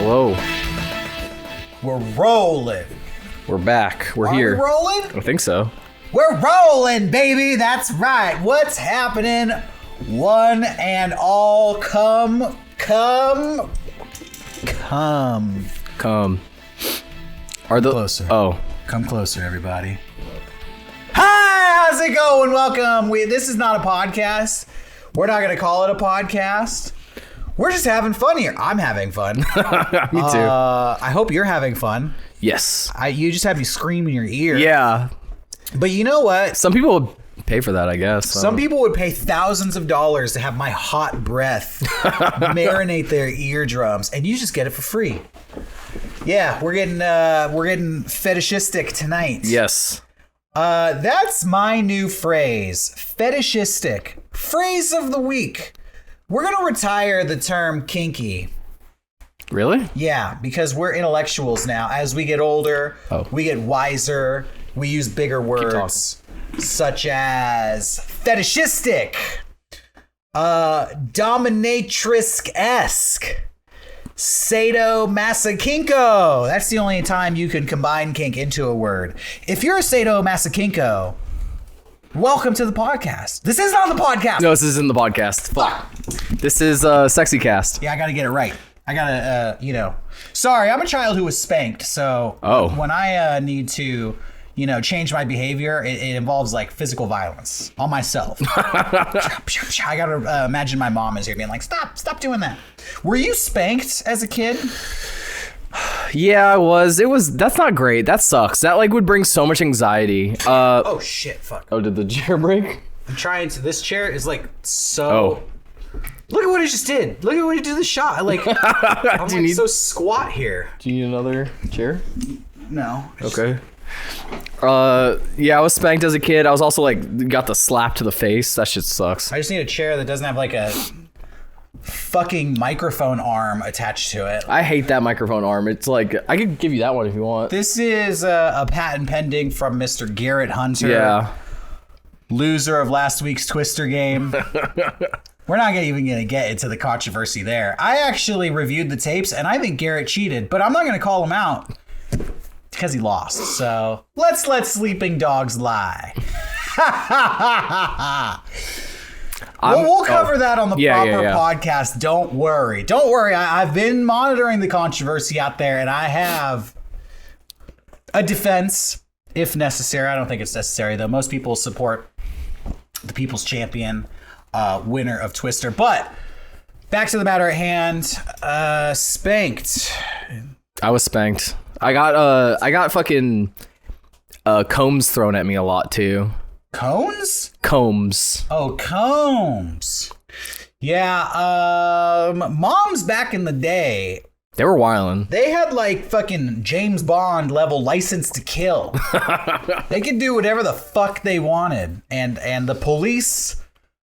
Hello. We're rolling. We're back. We're Are here. we rolling? I think so. We're rolling, baby. That's right. What's happening? One and all, come. Are the Closer. Oh, Come closer, everybody. Hi, how's it going? Welcome. This is not a podcast. We're not going to call it a podcast. We're just having fun here. I'm having fun. me too. I hope you're having fun. Yes. You just have you scream in your ear. Yeah. But you know what? Some people would pay for that, I guess. Some people would pay thousands of dollars to have my hot breath marinate their eardrums, and you just get it for free. Yeah, we're getting fetishistic tonight. Yes. That's my new phrase, fetishistic. Phrase of the week. We're gonna retire the term kinky. Really? Yeah, because we're intellectuals now. As we get older, we get wiser. We use bigger words, such as fetishistic, dominatrix-esque, sadomasochinko. That's the only time you can combine kink into a word. If you're a sadomasochinko, welcome to the podcast. This is not the podcast. No, this isn't the podcast. Fuck. This is Sexy Cast. Yeah, I gotta get it right. I gotta, Sorry, I'm a child who was spanked, so when I need to, change my behavior, it involves like physical violence on myself. I gotta imagine my mom is here being like, stop doing that. Were you spanked as a kid? Yeah, I was. That's not great. That sucks. That would bring so much anxiety. Oh shit, fuck. Oh, did the chair break? I'm trying to, this chair is so... Look at what I just did. Look at what he did to the shot. I'm so squat here. Do you need another chair? No. Okay. Yeah, I was spanked as a kid. I was also got the slap to the face. That shit sucks. I just need a chair that doesn't have a fucking microphone arm attached to it. I hate that microphone arm. It's I could give you that one if you want. This is a patent pending from Mr. Garrett Hunter. Yeah. Loser of last week's Twister game. We're not even going to get into the controversy there. I actually reviewed the tapes, and I think Garrett cheated, but I'm not going to call him out because he lost. So let's let sleeping dogs lie. We'll cover that on the proper podcast. Don't worry. I've been monitoring the controversy out there, and I have a defense if necessary. I don't think it's necessary, though. Most people support the people's champion, winner of Twister. But back to the matter at hand. Spanked. I was spanked. I got fucking combs thrown at me a lot too. Cones? Combs. Oh, combs. Yeah. Moms back in the day, they were wildin'. they had fucking James Bond level license to kill. They could do whatever the fuck they wanted, and the police,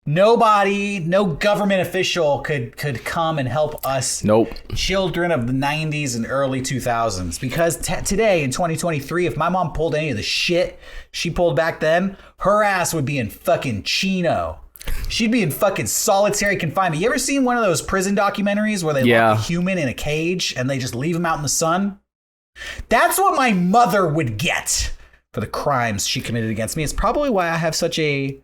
nobody, no government official could come and help us. Nope. Children of the 90s and early 2000s. Because today in 2023, if my mom pulled any of the shit she pulled back then, her ass would be in fucking Chino. She'd be in fucking solitary confinement. You ever seen one of those prison documentaries where they lock a human in a cage and they just leave him out in the sun? That's what my mother would get for the crimes she committed against me. It's probably why I have such a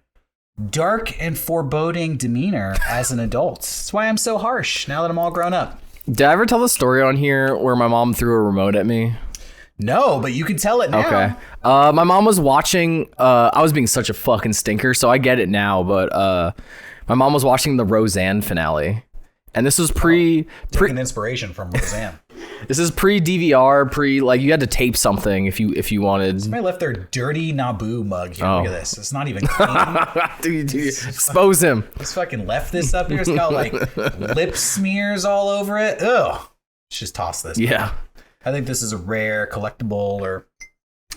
dark and foreboding demeanor as an adult. That's why I'm so harsh now that I'm all grown up. Did I ever tell the story on here where my mom threw a remote at me? No, but you can tell it now. Okay. My mom was watching, I was being such a fucking stinker, so I get it now, but my mom was watching the Roseanne finale. And this was taking inspiration from Roseanne. This is pre-DVR, you had to tape something if you wanted. Somebody left their dirty Naboo mug here. Look at this. It's not even clean. Dude, expose him. Just fucking left this up here. It's got lip smears all over it. Ugh. Let's just toss this. Yeah. I think this is a rare collectible or...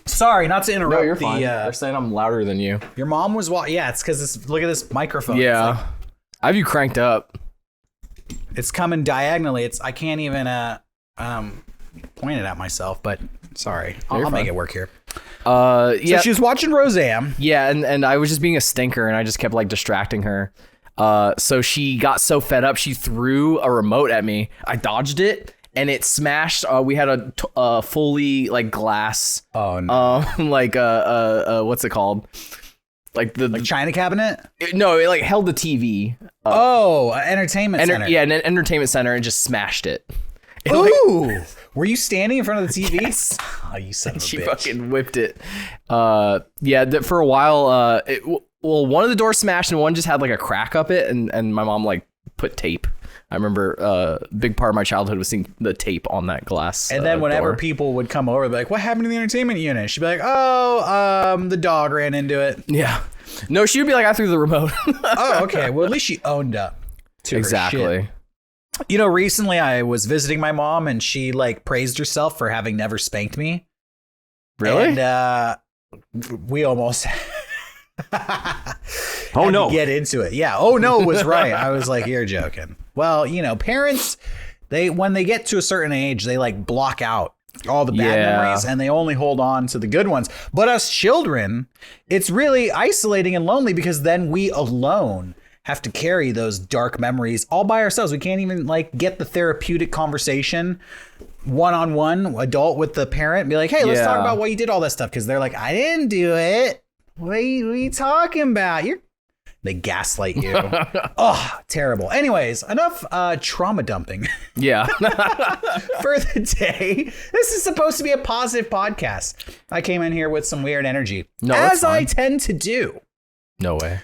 Sorry, not to interrupt. No, you're fine. They're saying I'm louder than you. Your mom was... Yeah, it's because look at this microphone. Yeah. I have you cranked up. It's coming diagonally. I can't even point it at myself, but sorry. I'll make it work here. So she was watching Roseanne. Yeah, and I was just being a stinker, and I just kept distracting her. So she got so fed up, she threw a remote at me. I dodged it, and it smashed. We had a fully like glass. Oh no! Like what's it called? Like the China cabinet? No, it like held the TV. Entertainment center. Yeah, an entertainment center, and just smashed it. Ooh! Were you standing in front of the TV? Yes. Oh, you son of a bitch! She fucking whipped it. Yeah, for a while. One of the doors smashed, and one just had like a crack up it, and my mom like put tape. I remember a big part of my childhood was seeing the tape on that glass. And then whenever door. people would come over, they'd be like, what happened to the entertainment unit? She'd be like, the dog ran into it. Yeah. No, she would be like, I threw the remote. Oh, okay. Well, at least she owned up to her shit. You know, recently I was visiting my mom and she like praised herself for having never spanked me. Really? And we almost... Oh no! Get into it. Yeah. Oh no was right. I was like, you're joking. Well, you know, parents, when they get to a certain age, they like block out all the bad memories and they only hold on to the good ones. But us children, it's really isolating and lonely because then we alone have to carry those dark memories all by ourselves. We can't even like get the therapeutic conversation one-on-one, adult with the parent, and be like, hey, let's talk about why you did all that stuff. Because they're like, I didn't do it. What are you talking about? They gaslight you. Oh, terrible. Anyways, enough trauma dumping. Yeah. For the day. This is supposed to be a positive podcast. I came in here with some weird energy. No, as I tend to do. No way.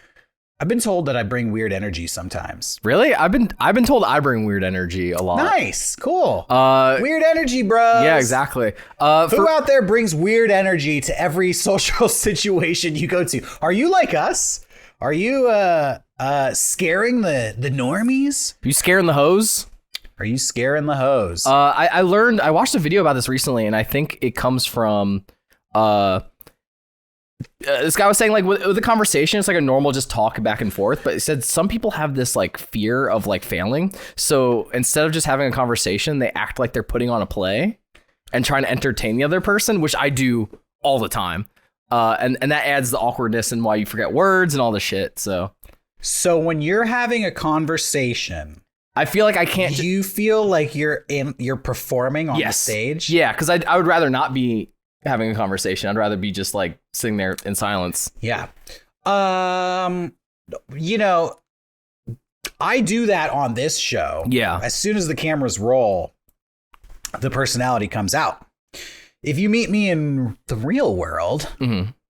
I've been told that I bring weird energy sometimes. Really? I've been told I bring weird energy a lot. Nice. Cool. Weird energy, bro. Yeah, exactly. Who out there brings weird energy to every social situation you go to? Are you like us? Are you scaring the normies? Are you scaring the hose? Are you scaring the hose? I watched a video about this recently, and I think it comes from this guy was saying like with the conversation, it's like a normal just talk back and forth, but it said some people have this like fear of like failing. So instead of just having a conversation, they act like they're putting on a play and trying to entertain the other person, which I do all the time. And that adds the awkwardness and why you forget words and all the shit. So when you're having a conversation, I feel like I can't. You feel like you're performing on the stage? Yeah, because I would rather not be having a conversation. I'd rather be just like sitting there in silence. Yeah. You know, I do that on this show. Yeah. As soon as the cameras roll, the personality comes out. If you meet me in the real world,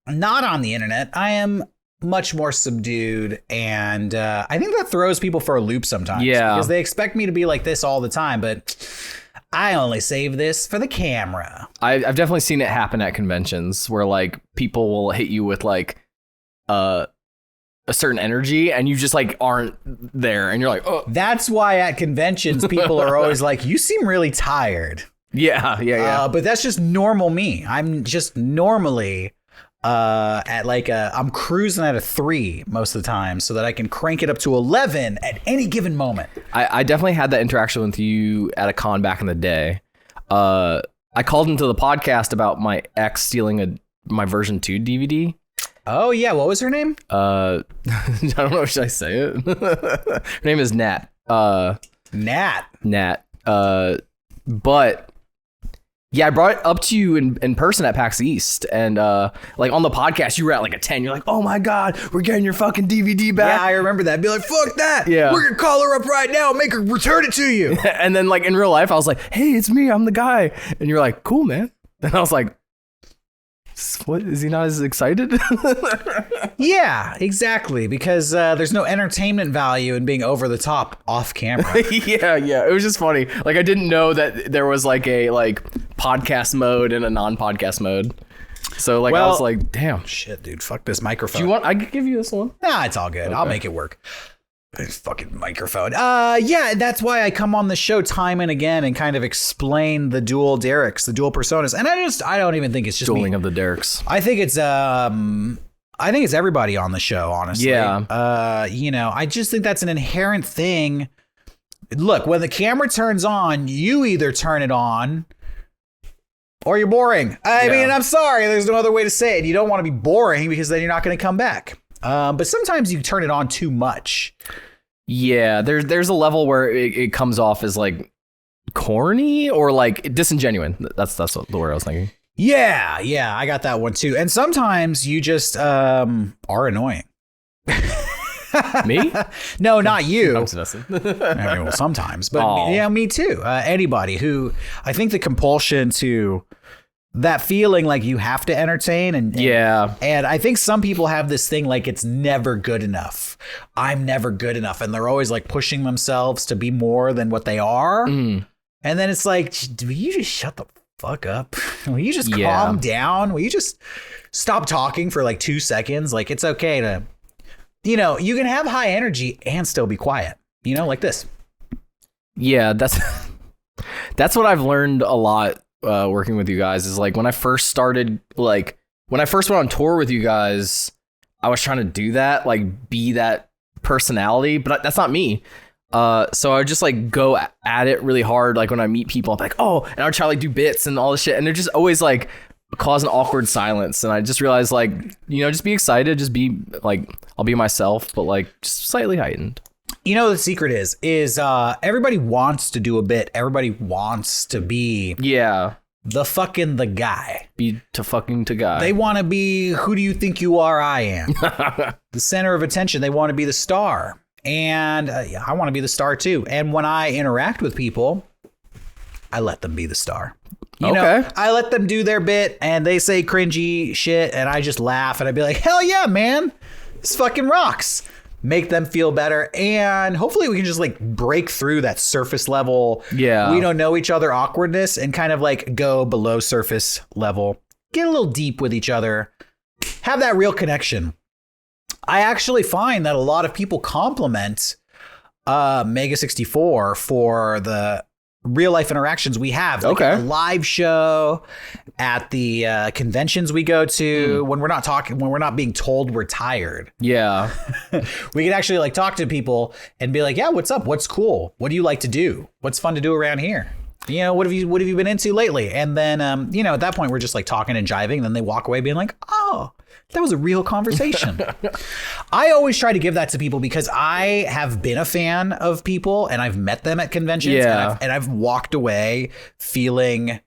not on the internet, I am much more subdued. And I think that throws people for a loop sometimes. Yeah. Because they expect me to be like this all the time. But I only save this for the camera. I've definitely seen it happen at conventions where like people will hit you with like a certain energy and you just like aren't there. And you're like, oh. That's why at conventions, people are always like, you seem really tired. Yeah. But that's just normal me. I'm just normally at like I'm cruising at a 3 most of the time so that I can crank it up to 11 at any given moment. I definitely had that interaction with you at a con back in the day. I called into the podcast about my ex stealing my version 2 DVD. Oh yeah, what was her name? I don't know. Should I say it? Her name is Nat. Nat. But yeah, I brought it up to you in person at PAX East, and like on the podcast, you were at like a 10. You're like, "Oh my god, we're getting your fucking DVD back." Yeah, I remember that. Be like, "Fuck that! Yeah, we're gonna call her up right now, and make her return it to you." And then like in real life, I was like, "Hey, it's me. I'm the guy." And you're like, "Cool, man." And I was like, "What? Is he not as excited?" Yeah, exactly. Because there's no entertainment value in being over the top off camera. Yeah. It was just funny. Like I didn't know that there was like a podcast mode and a non-podcast mode. So like I was like, damn. Shit, dude. Fuck this microphone. Do you want? I could give you this one. Nah, it's all good. Okay. I'll make it work. This fucking microphone. Yeah, that's why I come on the show time and again and kind of explain the dual Derricks, the dual personas. And I don't even think it's just dueling me. of the Derricks. I think it's everybody on the show, honestly. Yeah. You know, I just think that's an inherent thing. Look, when the camera turns on, you either turn it on or you're boring. I mean, I'm sorry. There's no other way to say it. You don't want to be boring because then you're not going to come back. But sometimes you turn it on too much. Yeah, there's a level where it comes off as like corny or like disingenuous. That's the word I was thinking. Yeah, I got that one too. And sometimes you just are annoying. Me? No, not you. I'm just messing. I mean, well, sometimes, but yeah, me too. Anybody who, I think the compulsion to that feeling like you have to entertain and I think some people have this thing like it's never good enough. I'm never good enough, and they're always like pushing themselves to be more than what they are. And then it's like, will you just shut the fuck up? Will you just calm down? Will you just stop talking for like 2 seconds? Like, it's okay to, you know, you can have high energy and still be quiet, you know, like this. Yeah, that's what I've learned a lot working with you guys is like when I first started, like when I first went on tour with you guys, I was trying to do that, like be that personality, but that's not me. So I would just like go at it really hard. Like when I meet people, I'm like, oh, and I would try to like do bits and all this shit. And they're just always like cause an awkward silence. And I just realized like, you know, just be excited, just be like, I'll be myself, but like just slightly heightened. You know, the secret is everybody wants to do a bit. Everybody wants to be the guy. Be to guy. They want to be, who do you think you are? I am. The center of attention. They want to be the star. And I want to be the star too. And when I interact with people, I let them be the star. You know, I let them do their bit and they say cringy shit and I just laugh and I'd be like, hell yeah, man, this fucking rocks. Make them feel better. And hopefully we can just like break through that surface level. Yeah. We don't know each other awkwardness and kind of like go below surface level, get a little deep with each other, have that real connection. I actually find that a lot of people compliment Mega64 for the real life interactions we have. Like at the live show, at the conventions we go to, when we're not being told we're tired. Yeah. We can actually like talk to people and be like, yeah, what's up? What's cool? What do you like to do? What's fun to do around here? You know, what have you been into lately? And then, you know, at that point we're just like talking and jiving. And then they walk away being like, oh, that was a real conversation. I always try to give that to people because I have been a fan of people and I've met them at conventions and I've walked away feeling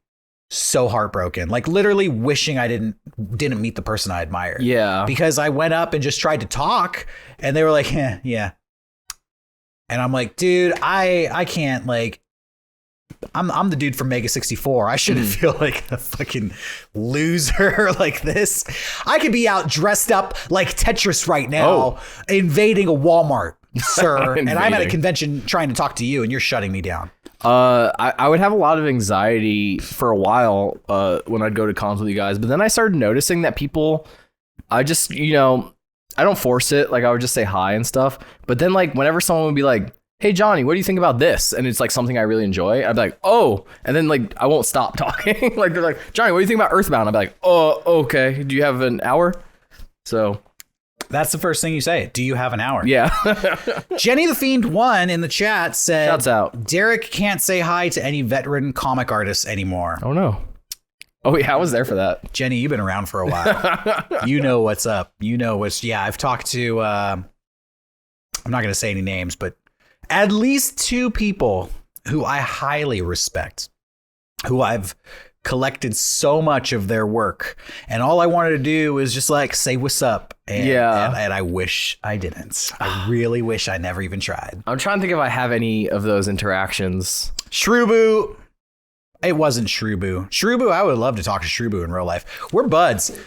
so heartbroken, like literally wishing I didn't meet the person I admired. Yeah. Because I went up and just tried to talk and they were like, yeah. And I'm like, dude, I can't, like, I'm the dude from Mega64. I shouldn't feel like a fucking loser like this. I could be out dressed up like Tetris right now, invading a Walmart, sir. And I'm at a convention trying to talk to you and you're shutting me down. I would have a lot of anxiety for a while when I'd go to cons with you guys. But then I started noticing that people, I just, you know, I don't force it. Like I would just say hi and stuff. But then like whenever someone would be like, hey, Johnny, what do you think about this? And it's like something I really enjoy. I'd be like, oh, and then like I won't stop talking. Like they're like, Johnny, what do you think about Earthbound? I'd be like, oh, okay. Do you have an hour? So that's the first thing you say. Do you have an hour? Yeah. Jenny the Fiend 1 in the chat said, shouts out. Derrick can't say hi to any veteran comic artists anymore. Oh, no. Oh, yeah, I was there for that. Jenny, you've been around for a while. You know what's up. You know what's, I've talked to, I'm not going to say any names, but at least 2 people who I highly respect, who I've collected so much of their work. And all I wanted to do was just like say what's up. And, and I wish I didn't. I really wish I never even tried. I'm trying to think if I have any of those interactions. Shrewboo. It wasn't Shrewboo. Shrewboo, I would love to talk to Shrewboo in real life. We're buds.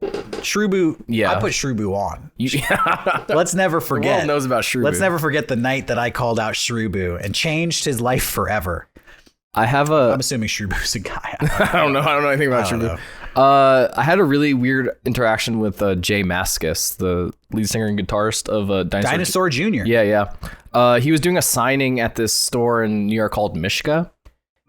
Shrewboo, I put Shrewboo on. Let's never forget. The world knows about Shrewboo. Let's never forget the night that I called out Shrewboo and changed his life forever. I'm assuming Shrewboo's a guy. I don't know anything about Shrewboo. I had a really weird interaction with Jay Mascis, the lead singer and guitarist of Dinosaur Jr. Yeah. He was doing a signing at this store in New York called Mishka.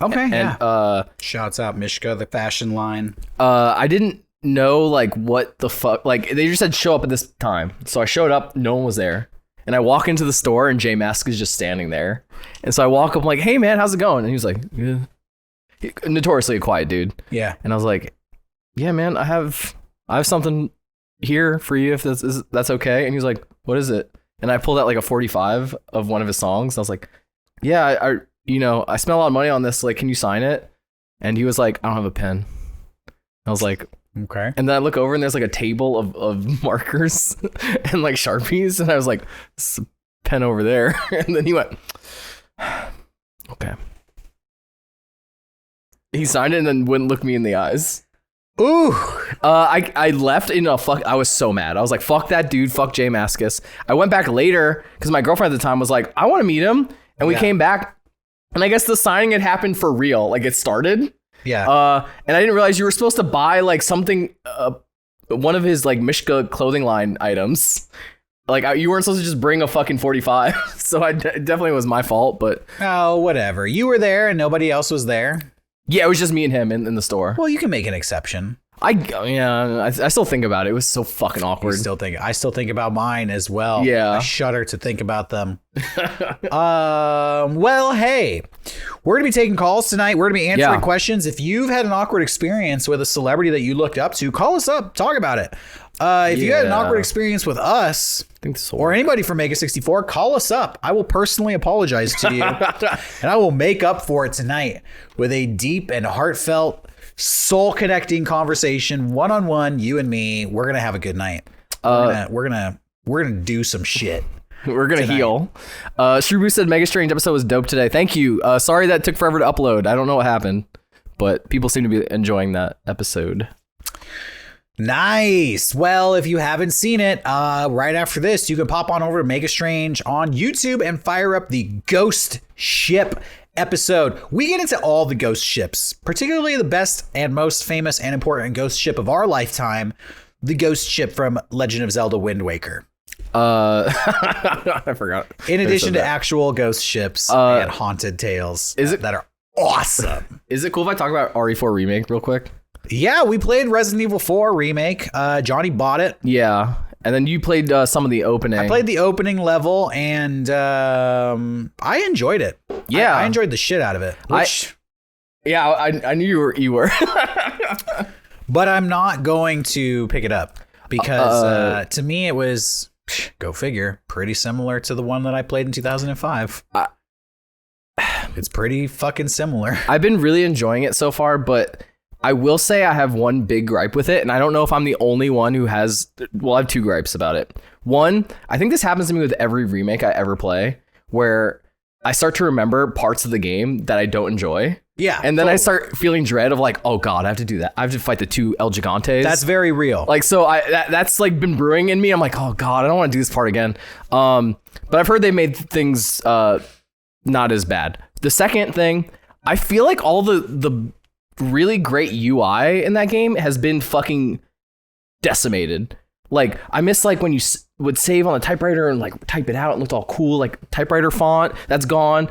Okay. And shouts out Mishka, the fashion line. I didn't know like what the fuck, like they just said show up at this time, so I showed up, no one was there, and I walk into the store and Jay Mask is just standing there, and so I walk up like, hey man, how's it going? And he was like, yeah. Notoriously a quiet dude. Yeah. And I was like, yeah man, I have something here for you if that's okay. And he was like, what is it? And I pulled out like a 45 of one of his songs. I was like, yeah, I spent a lot of money on this. Like, can you sign it? And he was like, I don't have a pen. I was like, okay. And then I look over and there's like a table of markers and like Sharpies. And I was like, this is a pen over there. And then he went, okay. He signed it and then wouldn't look me in the eyes. Ooh. I left in a fuck. I was so mad. I was like, fuck that dude. Fuck Jay Mascis. I went back later because my girlfriend at the time was like, I want to meet him. And we came back. And I guess the signing had happened for real. Like, it started. Yeah. And I didn't realize you were supposed to buy like something, one of his like Mishka clothing line items. Like, you weren't supposed to just bring a fucking 45. So it definitely was my fault, but. Oh, whatever. You were there and nobody else was there. Yeah, it was just me and him in the store. Well, you can make an exception. I still think about it. It was so fucking awkward. I still think about mine as well. Yeah. I shudder to think about them. Well, hey, we're going to be taking calls tonight. We're going to be answering questions. If you've had an awkward experience with a celebrity that you looked up to, call us up, talk about it. If you had an awkward experience with us or anybody from Mega64, call us up. I will personally apologize to you and I will make up for it tonight with a deep and heartfelt, soul connecting conversation, one-on-one, you and me. We're going to have a good night. We're going to do some shit. We're going to heal. Shrew said Mega Strange episode was dope today. Thank you. Sorry that took forever to upload. I don't know what happened, but people seem to be enjoying that episode. Nice. Well, if you haven't seen it, right after this, you can pop on over to Mega Strange on YouTube and fire up the Ghost Ship episode. We get into all the ghost ships, particularly the best and most famous and important ghost ship of our lifetime, the ghost ship from Legend of Zelda Wind Waker. I forgot. In addition to actual ghost ships and haunted tales that are awesome. Is it cool if I talk about RE4 Remake real quick? Yeah, we played Resident Evil 4 Remake. Johnny bought it. Yeah. And then you played some of the opening. I played the opening level, and I enjoyed it. Yeah. I enjoyed the shit out of it. I knew you were. But I'm not going to pick it up because to me it was, go figure, pretty similar to the one that I played in 2005. It's pretty fucking similar. I've been really enjoying it so far, but I will say I have one big gripe with it, and I don't know if I'm the only one who has. Well, I have two gripes about it. One, I think this happens to me with every remake I ever play, where I start to remember parts of the game that I don't enjoy. Yeah. And then I start feeling dread of like, oh God, I have to do that. I have to fight the two El Gigantes. That's very real. Like, so that's like been brewing in me. I'm like, oh God, I don't want to do this part again. But I've heard they made things not as bad. The second thing, I feel like all the really great UI in that game has been fucking decimated. Like, I miss like when you would save on the typewriter and like type it out and looked all cool, like typewriter font. That's gone.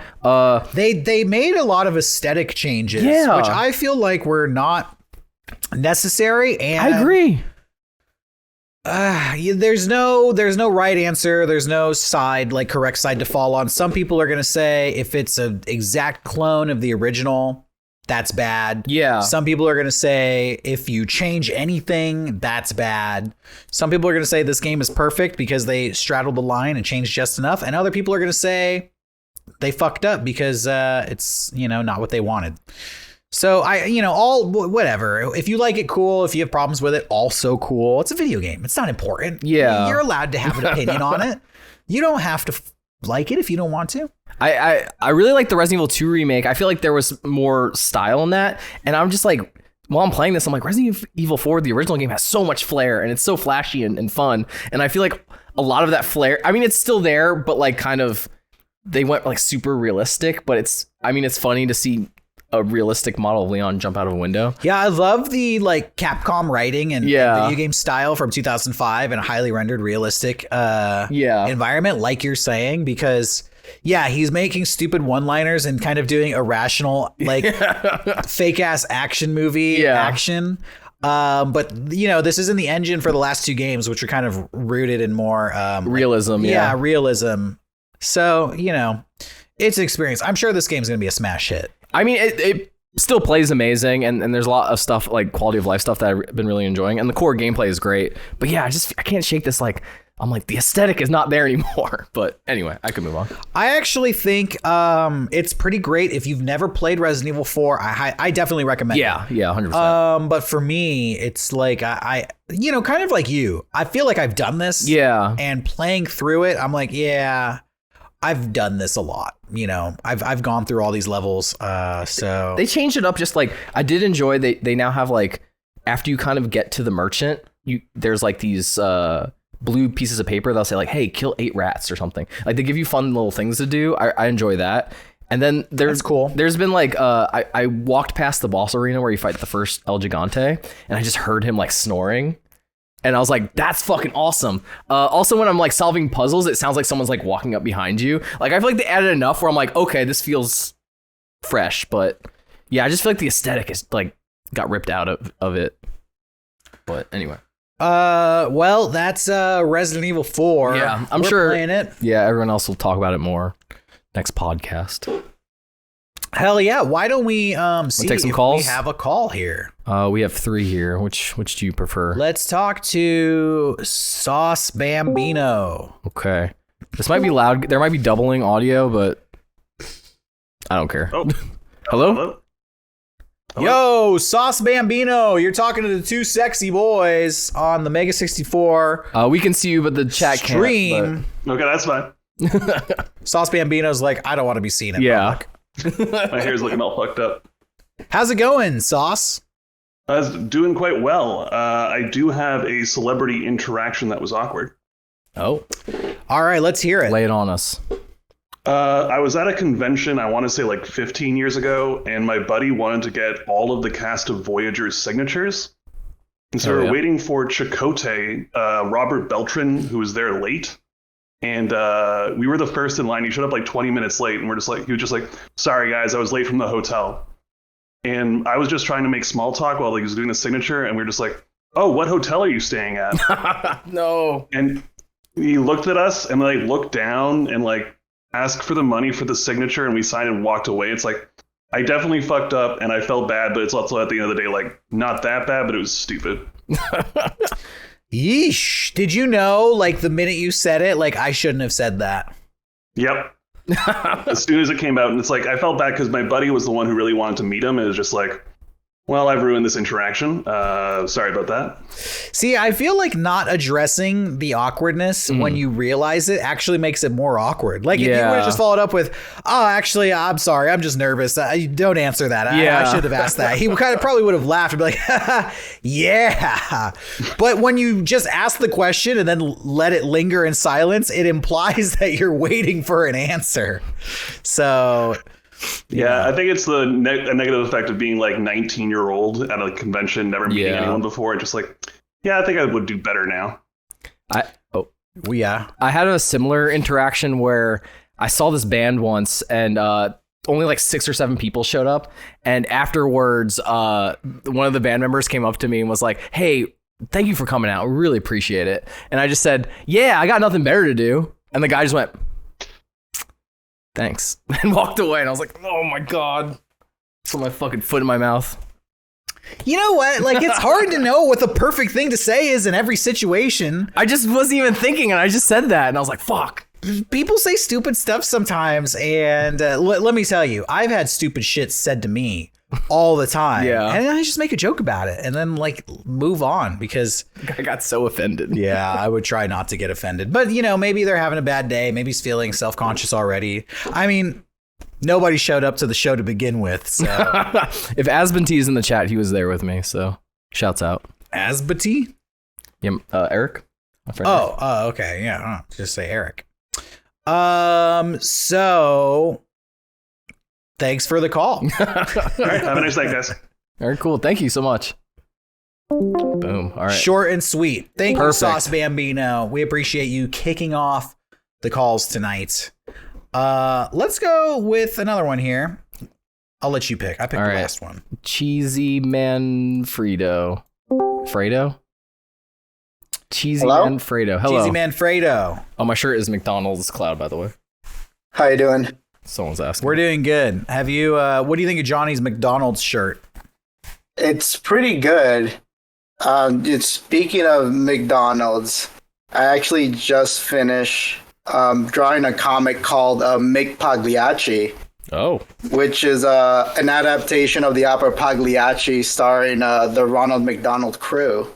They made a lot of aesthetic changes, which I feel like were not necessary. And I agree. There's no right answer. There's no correct side to fall on. Some people are going to say if it's an exact clone of the original, that's bad. Yeah. Some people are going to say if you change anything, that's bad. Some people are going to say this game is perfect because they straddled the line and changed just enough. And other people are going to say they fucked up because it's, not what they wanted. So whatever. If you like it, cool. If you have problems with it, also cool. It's a video game. It's not important. Yeah. You're allowed to have an opinion on it. You don't have to like it if you don't want to. I really like the Resident Evil 2 remake. I feel like there was more style in that. And I'm just like, while I'm playing this, I'm like, Resident Evil 4, the original game, has so much flair and it's so flashy and fun. And I feel like a lot of that flair, I mean, it's still there, but like kind of, they went like super realistic, but it's funny to see a realistic model of Leon jump out of a window. Yeah, I love the like Capcom writing and video game style from 2005 and a highly rendered realistic environment, like you're saying, because he's making stupid one-liners and kind of doing irrational, like fake ass action movie action. But this is in the engine for the last two games, which are kind of rooted in more realism. Realism. So, it's an experience. I'm sure this game's going to be a smash hit. I mean, it still plays amazing, and there's a lot of stuff like quality of life stuff that I've been really enjoying, and the core gameplay is great. But yeah, I can't shake this like I'm like, the aesthetic is not there anymore. But anyway, I could move on. I actually think it's pretty great. If you've never played Resident Evil 4, I definitely recommend it. Yeah, 100%. But for me, it's like I kind of like you. I feel like I've done this. Yeah. And playing through it, I'm like, yeah, I've done this a lot. I've gone through all these levels. So they changed it up. Just like I did enjoy. They now have like after you kind of get to the merchant, there's like these blue pieces of paper. They'll say like, hey, kill 8 rats or something. Like they give you fun little things to do. I enjoy that. And then that's cool. There's been like I walked past the boss arena where you fight the first El Gigante, and I just heard him like snoring. And I was like, that's fucking awesome. Also, when I'm like solving puzzles, it sounds like someone's like walking up behind you. Like, I feel like they added enough where I'm like, okay, this feels fresh. But yeah, I just feel like the aesthetic is like got ripped out of it. But anyway. Well, that's Resident Evil 4. Yeah, We're sure playing it. Yeah, everyone else will talk about it more next podcast. Hell yeah. Why don't we see take some if calls? we have a call here? We have 3 here. Which do you prefer? Let's talk to Sauce Bambino. Okay. This might be loud. There might be doubling audio, but I don't care. Oh. Hello? Yo, Sauce Bambino. You're talking to the 2 sexy boys on the Mega64 we can see you, but the chat stream. can't. Okay, that's fine. Sauce Bambino's like, I don't want to be seen in Yeah. public. My hair's looking all fucked up. How's it going, Sauce? I was doing quite well. I do have a celebrity interaction that was awkward. Oh. All right, let's hear it. Lay it on us. I was at a convention, I want to say like 15 years ago, and my buddy wanted to get all of the cast of Voyager's signatures. And so we were waiting for Chakotay, Robert Beltran, who was there late. And we were the first in line. He showed up like 20 minutes late, and he was just like, sorry guys, I was late from the hotel. And I was just trying to make small talk while he was doing the signature, and we were just like, oh, what hotel are you staying at? No. And he looked at us and like looked down and like asked for the money for the signature, and we signed and walked away. It's like, I definitely fucked up and I felt bad, but it's also at the end of the day, like, not that bad, but it was stupid. Yeesh. Did you know, like, the minute you said it, like, I shouldn't have said that? Yep. As soon as it came out, and it's like, I felt bad because my buddy was the one who really wanted to meet him. And it was just like, well, I've ruined this interaction. Sorry about that. See, I feel like not addressing the awkwardness when you realize it actually makes it more awkward. Like if you would have just followed up with, oh, actually, I'm sorry, I'm just nervous. Don't answer that. I should have asked that. He kind of probably would have laughed and be like, yeah. But when you just ask the question and then let it linger in silence, it implies that you're waiting for an answer. So... Yeah, I think it's the negative effect of being like 19-year-old at a convention, never meeting anyone before, and just like, yeah, I think I would do better now. I had a similar interaction where I saw this band once, and only like 6 or 7 people showed up, and afterwards, one of the band members came up to me and was like, "Hey, thank you for coming out. We really appreciate it." And I just said, "Yeah, I got nothing better to do," and the guy just went, thanks, and walked away. And I was like, oh my God. Put my fucking foot in my mouth. You know what? Like, it's hard to know what the perfect thing to say is in every situation. I just wasn't even thinking, and I just said that, and I was like, fuck. People say stupid stuff sometimes, and let me tell you, I've had stupid shit said to me all the time. Yeah. And I just make a joke about it and then like move on because I got so offended. Yeah, I would try not to get offended. But, you know, maybe they're having a bad day. Maybe he's feeling self-conscious already. I mean, nobody showed up to the show to begin with. So if Asbunty is in the chat, he was there with me. So shouts out. Asbunty? Yeah, Eric. Oh, okay. Yeah. Just say Eric. So thanks for the call. All right, have a nice night, guys. All right, cool. Thank you so much. Boom. All right. Short and sweet. Thank you, Sauce Bambino. We appreciate you kicking off the calls tonight. Let's go with another one here. I'll let you pick. I picked the last one. Cheesy Manfredo. Fredo? Cheesy Manfredo. Hello. Cheesy Manfredo. Oh, my shirt is McDonald's cloud, by the way. How you doing? Someone's asking. We're doing good. Have you, what do you think of Johnny's McDonald's shirt? It's pretty good. Speaking of McDonald's, I actually just finished drawing a comic called Make Pagliacci, Oh. which is an adaptation of the opera Pagliacci starring the Ronald McDonald crew.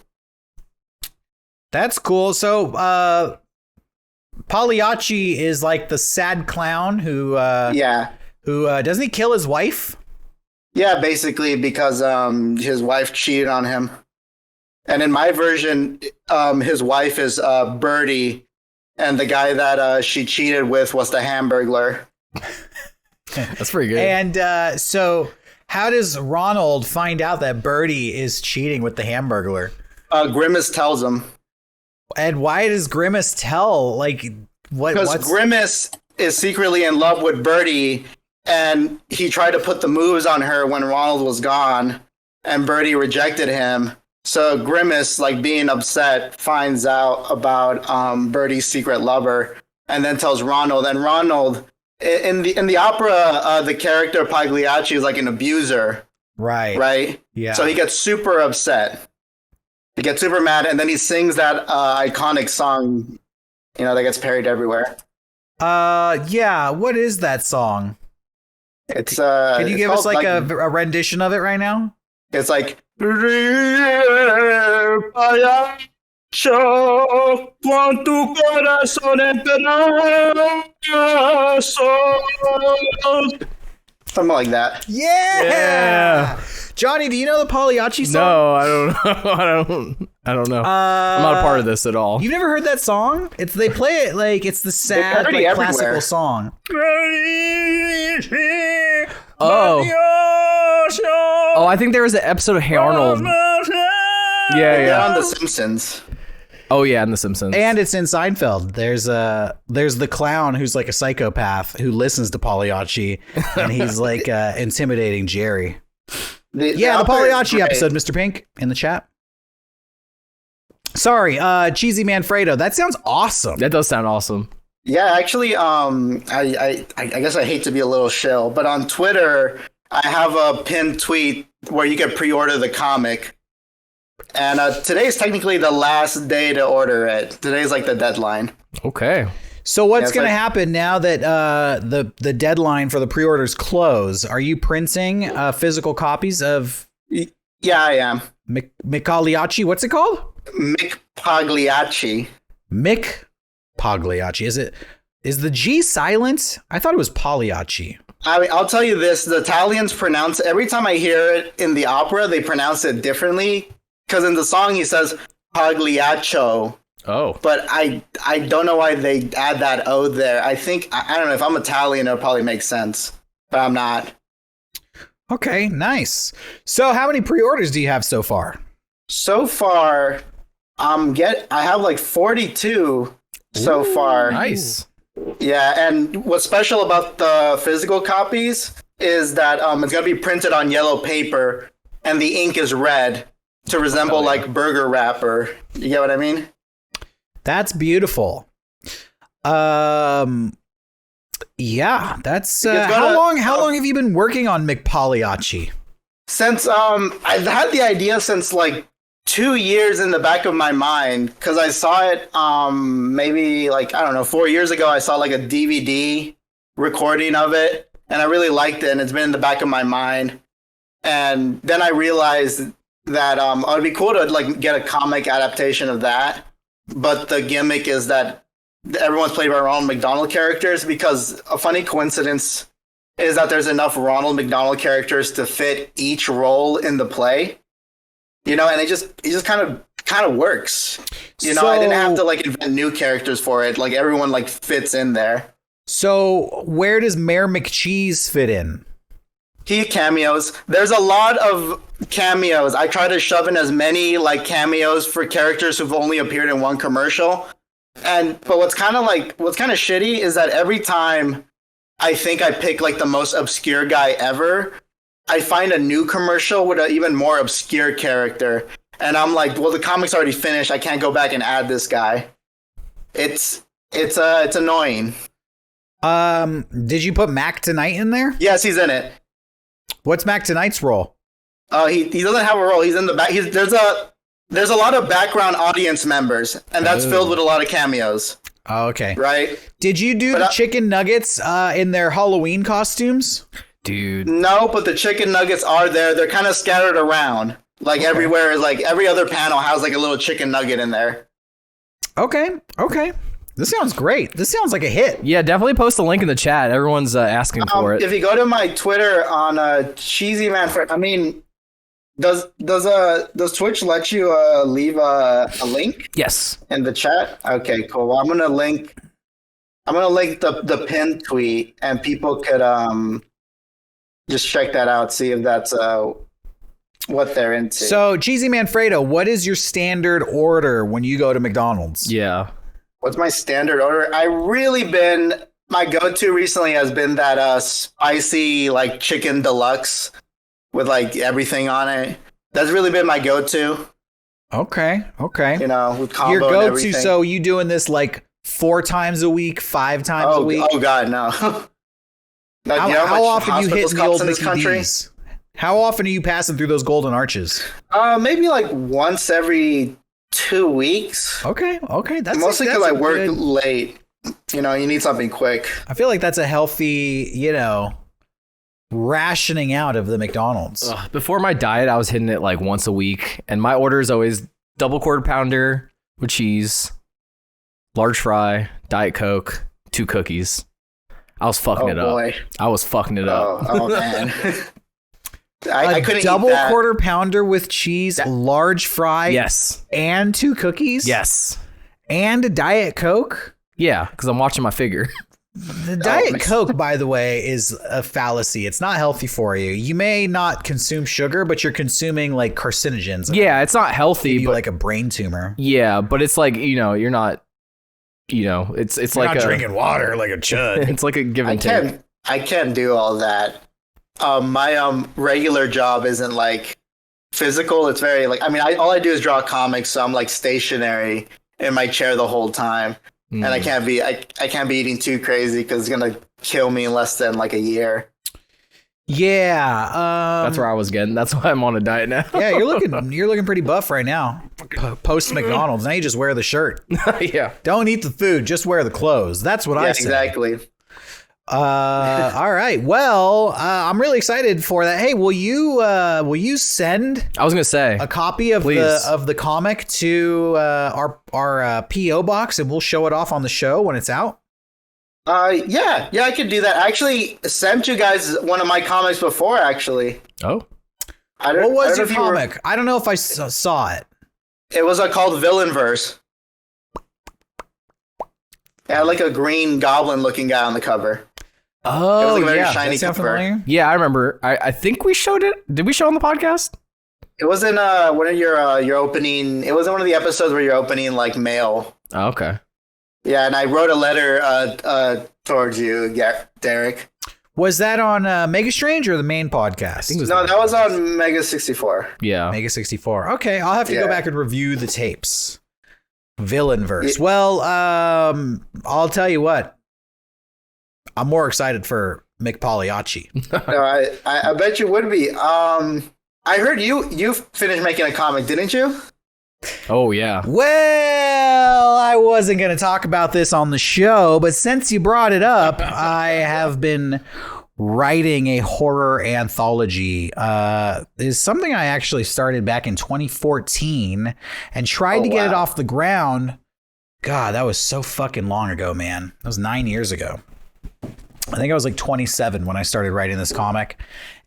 That's cool. So, Pagliacci is like the sad clown who doesn't he kill his wife? Yeah, basically because his wife cheated on him. And in my version, his wife is Birdie, and the guy that she cheated with was the Hamburglar. That's pretty good. And so how does Ronald find out that Birdie is cheating with the Hamburglar? Grimace tells him. And why does Grimace tell? Like, Because Grimace is secretly in love with Birdie, and he tried to put the moves on her when Ronald was gone, and Birdie rejected him. So Grimace, like being upset, finds out about Birdie's secret lover, and then tells Ronald. And Ronald, in the opera, the character Pagliacci is like an abuser, right? Yeah. So he gets super upset. He gets super mad, and then he sings that iconic song, that gets parodied everywhere. Yeah. What is that song? It's Can you give us like a rendition of it right now? It's like something like that. Yeah. Johnny, do you know the Pagliacci song? No, I don't know. I don't know. I'm not a part of this at all. You've never heard that song? They play it like it's the sad like, classical song. Oh, I think there was an episode of Hey Arnold. They're on The Simpsons. Oh yeah, in The Simpsons. And it's in Seinfeld. There's the clown who's like a psychopath who listens to Pagliacci, and he's like intimidating Jerry. The Pagliacci episode, Mr. Pink, in the chat. Sorry, Cheesy Manfredo. That sounds awesome. That does sound awesome. Yeah, actually, I guess I hate to be a little shill, but on Twitter, I have a pinned tweet where you can pre-order the comic. And today is technically the last day to order it. Today's like the deadline. Okay. So what's going to happen now that the deadline for the pre-orders close? Are you printing physical copies of? Yeah, I am. Pagliacci. What's it called? Mick Pagliacci. Mick Pagliacci. Is the G silent? I thought it was Pagliacci. I mean, I'll tell you this: the Italians pronounce every time I hear it in the opera, they pronounce it differently. Because in the song he says Pagliaccio. Oh. But I don't know why they add that O there. I think, I don't know, if I'm Italian, it'll probably make sense. But I'm not. Okay, nice. So how many pre-orders do you have so far? So far, I have like 42 so far. Nice. Yeah, and what's special about the physical copies is that it's going to be printed on yellow paper, and the ink is red to resemble like burger wrapper. You get what I mean? That's beautiful. Yeah, that's how long have you been working on McPagliacci? Since I've had the idea since like 2 years in the back of my mind, because I saw it maybe like, I don't know, 4 years ago. I saw like a DVD recording of it, and I really liked it, and it's been in the back of my mind. And then I realized that it would be cool to like get a comic adaptation of that, but the gimmick is that everyone's played by Ronald McDonald characters, because a funny coincidence is that there's enough Ronald McDonald characters to fit each role in the play, and it just kind of works. I didn't have to like invent new characters for it. Like everyone like fits in there. So where does Mayor McCheese fit in? He cameos. There's a lot of cameos. I try to shove in as many like cameos for characters who've only appeared in one commercial. But what's kind of shitty is that every time I think I pick like the most obscure guy ever, I find a new commercial with an even more obscure character. And I'm like, well, the comic's already finished. I can't go back and add this guy. It's annoying. Did you put Mac Tonight in there? Yes, he's in it. What's Mac Tonight's role? He doesn't have a role. He's in the back. there's a lot of background audience members, and that's filled with a lot of cameos. Oh, okay. Right? Did you do the chicken nuggets in their Halloween costumes? Dude. No, but the chicken nuggets are there. They're kind of scattered around. Like everywhere, like every other panel has like a little chicken nugget in there. Okay. This sounds great. This sounds like a hit. Yeah, definitely post a link in the chat. Everyone's asking for it. If you go to my Twitter on Cheesy Man, I mean, does Twitch let you leave a link? Yes. In the chat? Okay, cool. Well, I'm gonna link the pinned tweet, and people could just check that out, see if that's what they're into. So, Cheesy Manfredo, what is your standard order when you go to McDonald's? Yeah. What's my standard order? My go-to recently has been that spicy like chicken deluxe with like everything on it. That's really been my go-to. Okay. You know, with combo your and go-to. everything. So you doing this like 4 times a week, 5 times a week? Oh God, no. How often are you hitting the old Mickey country? D's? How often are you passing through those golden arches? Maybe like once every 2 weeks. Okay. That's mostly because I work late. You know, you need something quick. I feel like that's a healthy, rationing out of the McDonald's. Before my diet, I was hitting it like once a week, and my order is always double quarter pounder with cheese, large fry, Diet Coke, 2 cookies. I was fucking it up. Boy. I was fucking it up. Oh man. I couldn't double eat that. quarter pounder with cheese, large fry, Yes. and 2 cookies, Yes. and a Diet Coke. Yeah, because I'm watching my figure. The Diet Coke, by the way, is a fallacy. It's not healthy for you. You may not consume sugar, but you're consuming like carcinogens. Yeah, it's not healthy, Give you but like a brain tumor. yeah, but it's like, you're not, it's You're like not drinking water like a chud. It's like a give and take. I can't do all that. My regular job isn't like physical. It's very like, I mean, all I do is draw comics, so I'm like stationary in my chair the whole time. And I can't be eating too crazy because it's gonna kill me in less than like a year. Yeah, That's where I was getting. That's why I'm on a diet now. yeah, you're looking pretty buff right now. Post McDonald's, now you just wear the shirt. Yeah. Don't eat the food, just wear the clothes. That's what I say. Exactly. All right. Well, I'm really excited for that. Hey, will you send I was gonna say a copy of the comic to our PO box, and we'll show it off on the show when it's out? Yeah, I could do that. I actually sent you guys one of my comics before. Actually, Oh. What was your comic? I don't know if I saw it. It was called Villainverse. It had like a green goblin looking guy on the cover. Oh, it was like a very yeah. shiny That sound cover. familiar? Yeah, I remember. I think we showed it. Did we show it on the podcast? It was in one of your opening. It was in one of the episodes where you're opening like mail. Oh, okay. Yeah, and I wrote a letter towards you, Derrick. Was that on Mega Strange or the main podcast? No, that was on Mega64. Yeah. Mega64. Okay, I'll have to go back and review the tapes. Villainverse. Yeah. Well, I'll tell you what. I'm more excited for Mick Pagliacci. No, I bet you would be. I heard you finished making a comic, didn't you? Oh, yeah. Well, I wasn't going to talk about this on the show, but since you brought it up, I have been writing a horror anthology. Is something I actually started back in 2014 and tried to get it off the ground. God, that was so fucking long ago, man. That was 9 years ago. I think I was like 27 when I started writing this comic.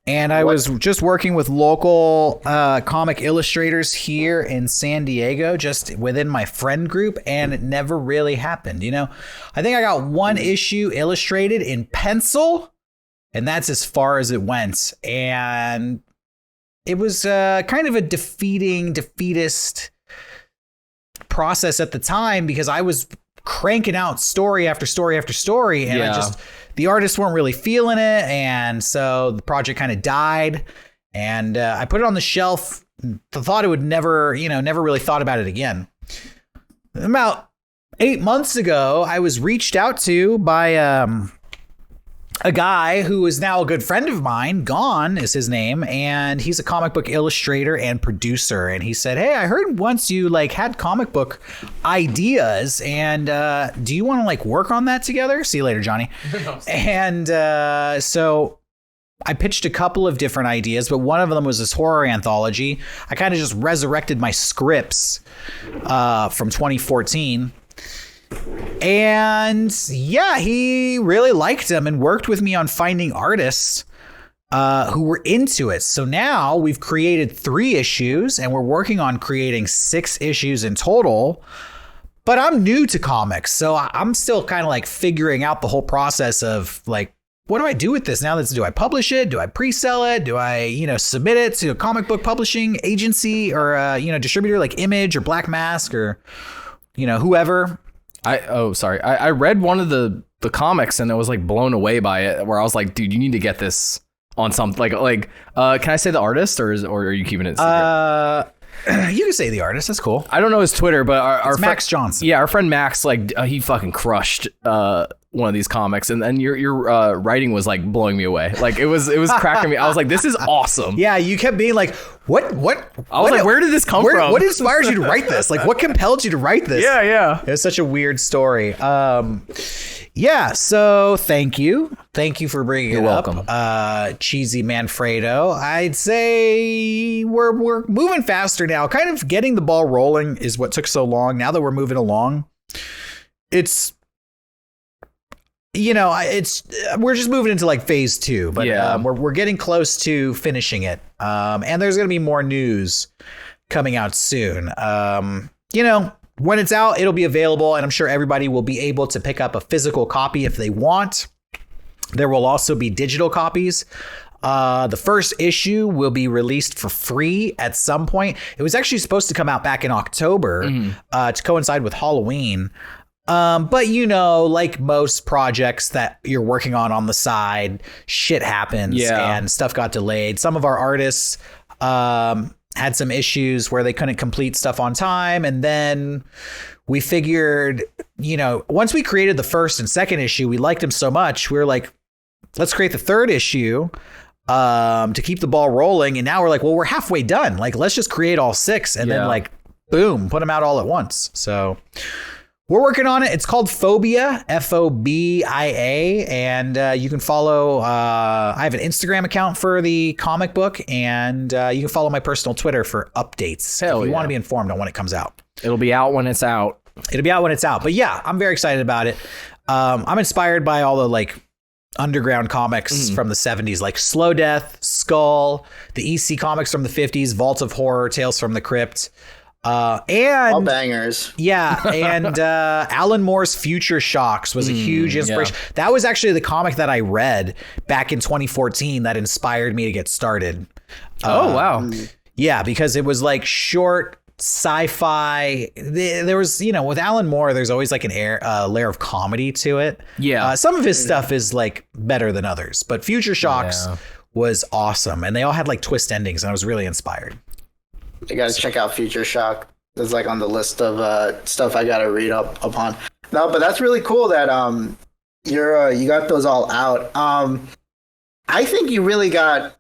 And I was just working with local comic illustrators here in San Diego, just within my friend group, and it never really happened. I think I got one issue illustrated in pencil, and that's as far as it went. And it was kind of a defeatist process at the time because I was cranking out story after story after story, and the artists weren't really feeling it, and so the project kind of died, and I put it on the shelf. Thought it would never really thought about it again. About 8 months ago, I was reached out to by a guy who is now a good friend of mine. Gon is his name, and he's a comic book illustrator and producer. And he said, "Hey, I heard once you like had comic book ideas, and do you want to like work on that together?" See you later, Johnny. And so I pitched a couple of different ideas, but one of them was this horror anthology. I kind of just resurrected my scripts from 2014. And yeah, he really liked them and worked with me on finding artists who were into it. So now we've created 3 issues and we're working on creating 6 issues in total. But I'm new to comics, so I'm still kind of like figuring out the whole process of like, what do I do with this now? Do I publish it? Do I pre-sell it? Do I, submit it to a comic book publishing agency or distributor like Image or Black Mask or, whoever? I read one of the comics and I was like blown away by it, where I was like, dude, you need to get this on something like can I say the artist or are you keeping it secret? You can say the artist. That's cool. I don't know his Twitter, but our Max Johnson. Yeah, our friend Max, like he fucking crushed one of these comics, and your writing was like blowing me away. Like it was cracking me. I was like, this is awesome. Yeah, you kept being like, what? I was like, where did this come from? What inspired you to write this? Like, what compelled you to write this? Yeah. It was such a weird story. Yeah. So thank you for bringing it up. You're welcome. Cheesy Manfredo. I'd say we're moving faster now. Kind of getting the ball rolling is what took so long. Now that we're moving along, it's. We're just moving into like phase 2, but we're getting close to finishing it. And there's going to be more news coming out soon. When it's out, it'll be available, and I'm sure everybody will be able to pick up a physical copy if they want. There will also be digital copies. The first issue will be released for free at some point. It was actually supposed to come out back in October to coincide with Halloween. But like most projects that you're working on the side, shit happens and stuff got delayed. Some of our artists had some issues where they couldn't complete stuff on time. And then we figured, once we created the first and second issue, we liked them so much. We were like, let's create the third issue to keep the ball rolling. And now we're like, well, we're halfway done. Like, let's just create all 6 and then like, boom, put them out all at once. So we're working on it. It's called Phobia, Phobia, and you can follow. I have an Instagram account for the comic book, and you can follow my personal Twitter for updates if you want to be informed on when it comes out. It'll be out when it's out. But yeah, I'm very excited about it. I'm inspired by all the like underground comics from the 70s, like Slow Death, Skull, the EC comics from the 50s, Vault of Horror, Tales from the Crypt. And all bangers. Yeah. And Alan Moore's Future Shocks was a huge inspiration. Yeah. That was actually the comic that I read back in 2014 that inspired me to get started. Oh, wow. Yeah, because it was like short sci-fi. There was, with Alan Moore, there's always like an layer of comedy to it. Yeah. Some of his stuff is like better than others, but Future Shocks was awesome. And they all had like twist endings, and I was really inspired. You gotta check out Future Shock. It's like on the list of stuff I gotta read up upon. No, but that's really cool that you got those all out. I think you really got.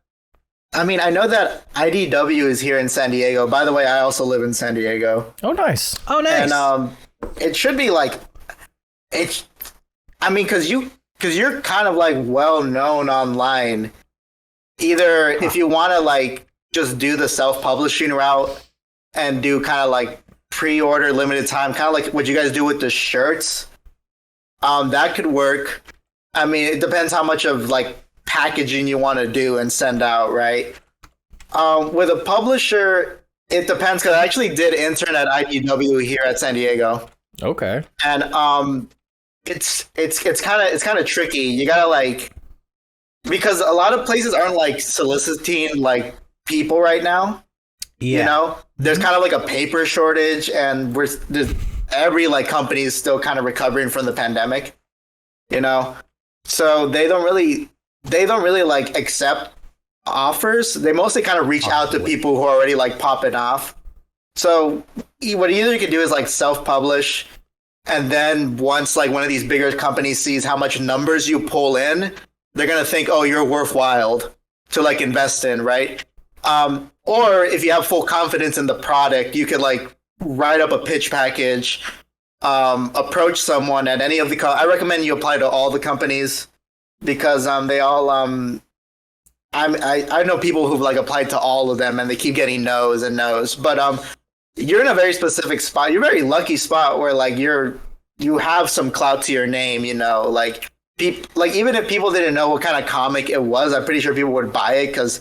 I mean, I know that IDW is here in San Diego. By the way, I also live in San Diego. Oh, nice. And it should be like it's. I mean, because you're kind of like well known online. Either if you want to like just do the self-publishing route and do kind of like pre-order limited time, kind of like what you guys do with the shirts. That could work. I mean, it depends how much of like packaging you want to do and send out, right? With a publisher, it depends, because I actually did intern at IDW here at San Diego. Okay. And it's kind of tricky. You gotta like, because a lot of places aren't like soliciting like people right now. Yeah. There's kind of like a paper shortage, and every like company is still kind of recovering from the pandemic, so they don't really like accept offers. They mostly kind of reach out to people who are already like popping off. So what either you can do is like self-publish, and then once like one of these bigger companies sees how much numbers you pull in, they're gonna think, oh, you're worthwhile to like invest in, right? Or if you have full confidence in the product, you could like write up a pitch package, approach someone at any of the. I recommend you apply to all the companies because they all. I know people who've like applied to all of them and they keep getting no's and no's, but you're in a very specific spot. You're a very lucky spot where like you have some clout to your name, you know, like even if people didn't know what kind of comic it was, I'm pretty sure people would buy it because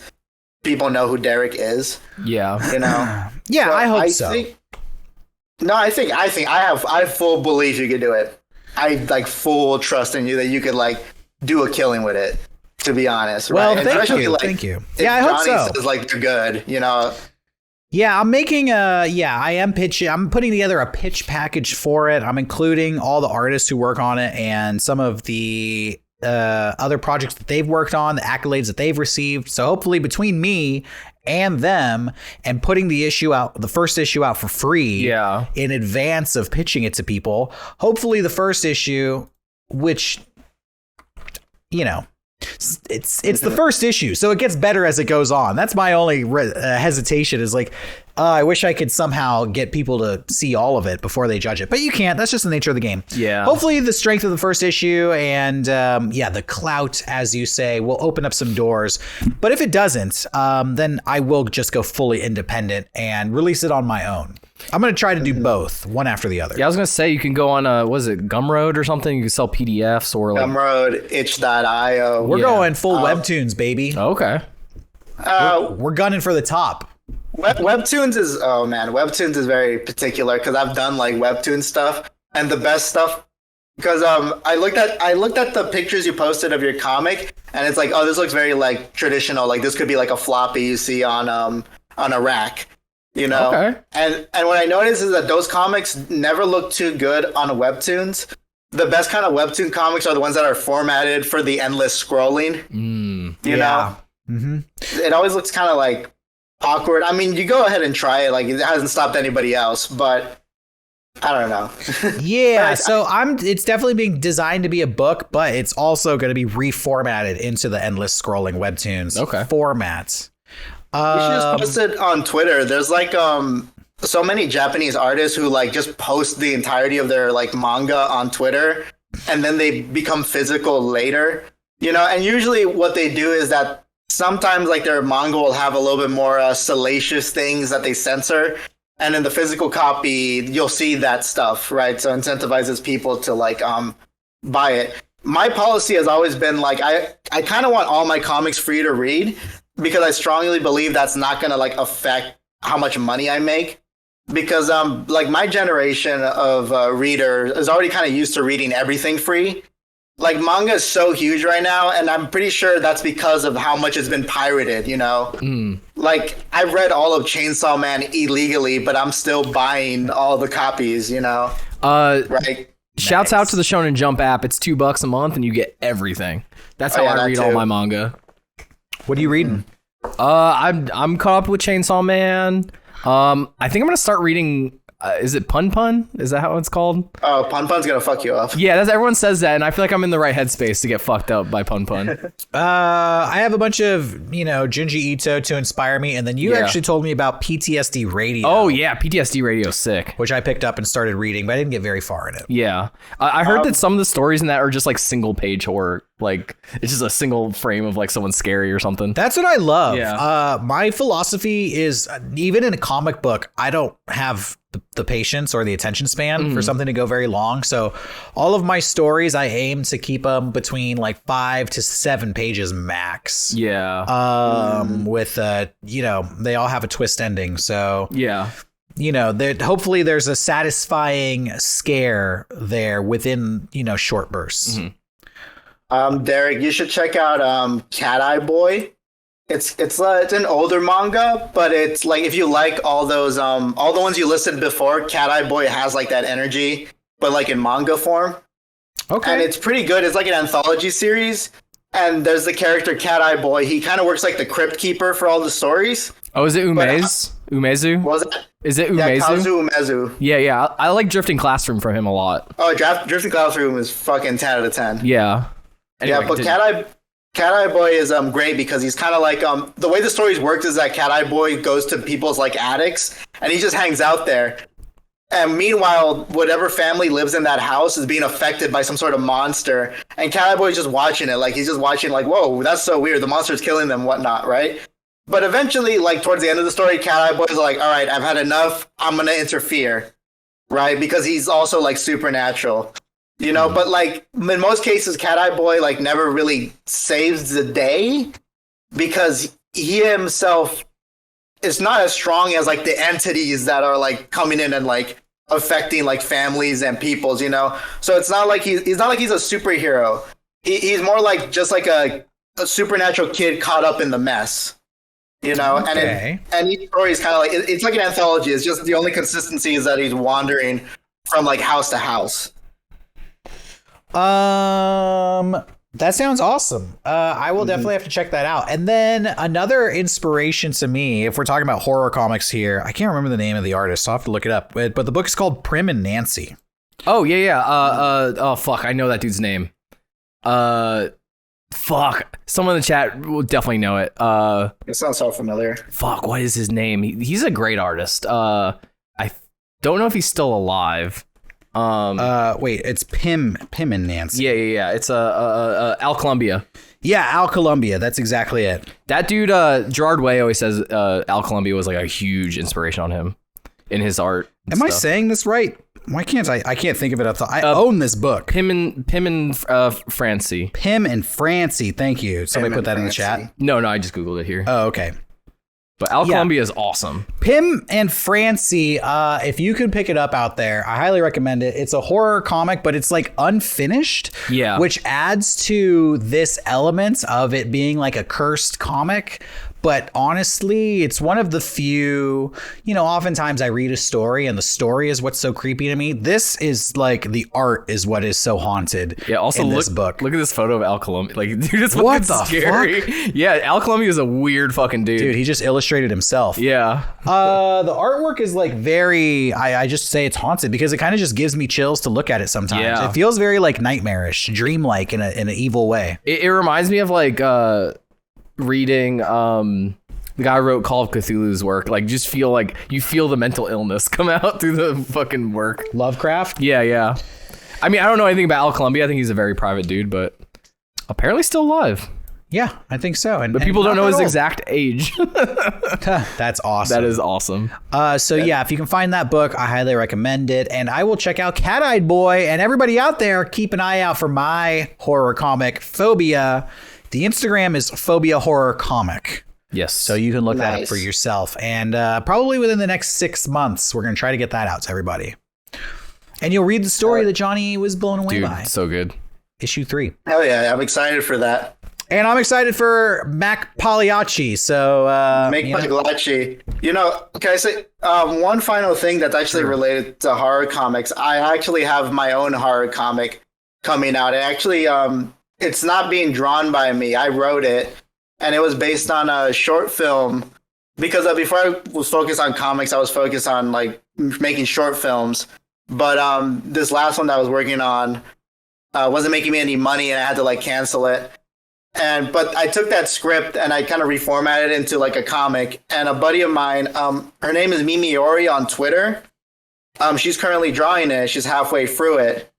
people know who Derrick is. Yeah, you know. Yeah, so I hope so. I have full belief you could do it. I like full trust in you that you could like do a killing with it. To be honest, well, right? Thank you. Yeah, I hope Johnny so. says like they're good, you know. Yeah, I'm making I am pitching. I'm putting together a pitch package for it. I'm including all the artists who work on it and some of the other projects that they've worked on, the accolades that they've received. So hopefully between me and them and putting the first issue out for free in advance of pitching it to people, hopefully the first issue, which, you know, it's the first issue, so it gets better as it goes on. That's my only hesitation is like, I wish I could somehow get people to see all of it before they judge it, but you can't. That's just the nature of the game. Yeah. Hopefully the strength of the first issue and the clout, as you say, will open up some doors. But if it doesn't, then I will just go fully independent and release it on my own. I'm going to try to do both, one after the other. Yeah, I was going to say you can go on, Gumroad or something? You can sell PDFs or like... Gumroad, itch.io. We're going full webtoons, baby. Okay. We're gunning for the top. Webtoons is very particular because I've done like webtoon stuff and the best stuff because I looked at the pictures you posted of your comic and it's like, oh, this looks very like traditional, like this could be like a floppy you see on a rack. You know, okay. And what I noticed is that those comics never look too good on webtoons. The best kind of webtoon comics are the ones that are formatted for the endless scrolling. You know, It always looks kind of like awkward. I mean, you go ahead and try it; like it hasn't stopped anybody else, but I don't know. Yeah, so it's definitely being designed to be a book, but it's also going to be reformatted into the endless scrolling webtoons format. You should just post it on Twitter. There's like so many Japanese artists who like just post the entirety of their like manga on Twitter and then they become physical later. You know, and usually what they do is that sometimes like their manga will have a little bit more salacious things that they censor. And in the physical copy, you'll see that stuff, right? So it incentivizes people to like buy it. My policy has always been like I kind of want all my comics free to read. Because I strongly believe that's not going to like affect how much money I make. Because like my generation of reader is already kind of used to reading everything free. Like manga is so huge right now, and I'm pretty sure that's because of how much it's been pirated. You know, like I've read all of Chainsaw Man illegally, but I'm still buying all the copies. You know, right? Shouts out to the Shonen Jump app. It's $2 a month, and you get everything. That's how I read all my manga. What are you reading? I'm caught up with Chainsaw Man. I think I'm gonna start reading. Is it Pun Pun? Is that how it's called? Oh, Pun Pun's gonna fuck you up. Yeah, everyone says that, and I feel like I'm in the right headspace to get fucked up by Pun Pun. I have a bunch of, Junji Ito to inspire me, and then you actually told me about PTSD Radio. Oh yeah, PTSD Radio's sick. Which I picked up and started reading, but I didn't get very far in it. Yeah, I heard that some of the stories in that are just like single page horror. Like it's just a single frame of like someone scary or something. That's what I love. Yeah. My philosophy is even in a comic book, I don't have the patience or the attention span for something to go very long. So all of my stories, I aim to keep them between like 5 to 7 pages max. Yeah. With, they all have a twist ending. So yeah. Hopefully there's a satisfying scare there within, short bursts. Derrick, you should check out Cat Eye Boy. It's an older manga, but it's like if you like all those all the ones you listed before, Cat Eye Boy has like that energy, but like in manga form. Okay. And it's pretty good. It's like an anthology series. And there's the character Cat Eye Boy. He kind of works like the crypt keeper for all the stories. Oh, is it Umezu? Was it? Is it Umezu? Yeah, Kazu Umezu. Yeah. I like Drifting Classroom from him a lot. Oh, Drifting Classroom is fucking 10 out of 10. Yeah. Anyway, yeah, but Cat Eye Boy is great because he's kind of like the way the stories works is that Cat Eye Boy goes to people's like attics and he just hangs out there. And meanwhile, whatever family lives in that house is being affected by some sort of monster. And Cat Eye Boy is just watching it. Like, he's just watching, like, whoa, that's so weird. The monster's killing them, whatnot, right? But eventually, like, towards the end of the story, Cat Eye Boy is like, all right, I've had enough. I'm going to interfere, right? Because he's also, like, supernatural. You know, but, like, in most cases, Cat Eye Boy, like, never really saves the day because he himself is not as strong as, like, the entities that are, like, coming in and, like, affecting like families and peoples, you know. So it's not like he's not like he's a superhero. He's more like just like a supernatural kid caught up in the mess, you know. Okay. And each story is kind of like it's like an anthology. It's just the only consistency is that he's wandering from like house to house. That sounds awesome. I will definitely have to check that out. And then another inspiration to me, if we're talking about horror comics here, I can't remember the name of the artist, so I'll have to look it up. But the book is called Prim and Nancy. Oh, yeah. Oh, fuck. I know that dude's name. Fuck. Someone in the chat will definitely know it. It sounds so familiar. Fuck, what is his name? He's a great artist. I don't know if he's still alive. Wait, it's Pim and Nancy. Yeah. It's Al Columbia. Yeah, Al Columbia. That's exactly it. That dude, Gerard Way always says Al Columbia was like a huge inspiration on him in his art. Am I saying this right? Why can't I can't think of it. I own this book. Pim and Francie. Pim and Francie. Thank you. Somebody put that in the chat. No, I just Googled it here. Oh, okay. But Al Columbia is awesome. Pim and Francie, if you can pick it up out there, I highly recommend it. It's a horror comic, but it's like unfinished. Yeah. Which adds to this element of it being like a cursed comic. But honestly, it's one of the few, you know, oftentimes I read a story and the story is what's so creepy to me. This is like the art is what is so haunted. Yeah, also in this book. Look at this photo of Al Columbia. Like, dude, it's what fucking the scary. fuck? Yeah, Al Columbia is a weird fucking dude. Dude, he just illustrated himself. Yeah. The artwork is like very, I just say it's haunted because it kind of just gives me chills to look at it sometimes. Yeah. It feels very like nightmarish, dreamlike in an evil way. It reminds me of like reading the guy who wrote Call of Cthulhu's work. Like, just feel like you feel the mental illness come out through the fucking work. Lovecraft? Yeah. I mean, I don't know anything about Al Columbia. I think he's a very private dude, but apparently still alive. Yeah, I think so. But people don't know his exact age. That's awesome. That is awesome. So yeah, if you can find that book, I highly recommend it. And I will check out Cat-Eyed Boy. And everybody out there, keep an eye out for my horror comic, Phobia. The Instagram is Phobia Horror Comic. Yes. So you can look that up for yourself. And probably within the next 6 months, we're going to try to get that out to everybody. And you'll read the story that Johnny was blown away by. So good. Issue 3. Hell yeah, I'm excited for that. And I'm excited for Mac Pagliacci. So, Pagliacci. You know, can I say one final thing that's actually related to horror comics? I actually have my own horror comic coming out. And actually, it's not being drawn by me. I wrote it, and it was based on a short film. Because before I was focused on comics, I was focused on like making short films. But this last one that I was working on wasn't making me any money, and I had to like cancel it. But I took that script and I kind of reformatted it into like a comic. And a buddy of mine, her name is Mimi Ori on Twitter. She's currently drawing it. She's halfway through it,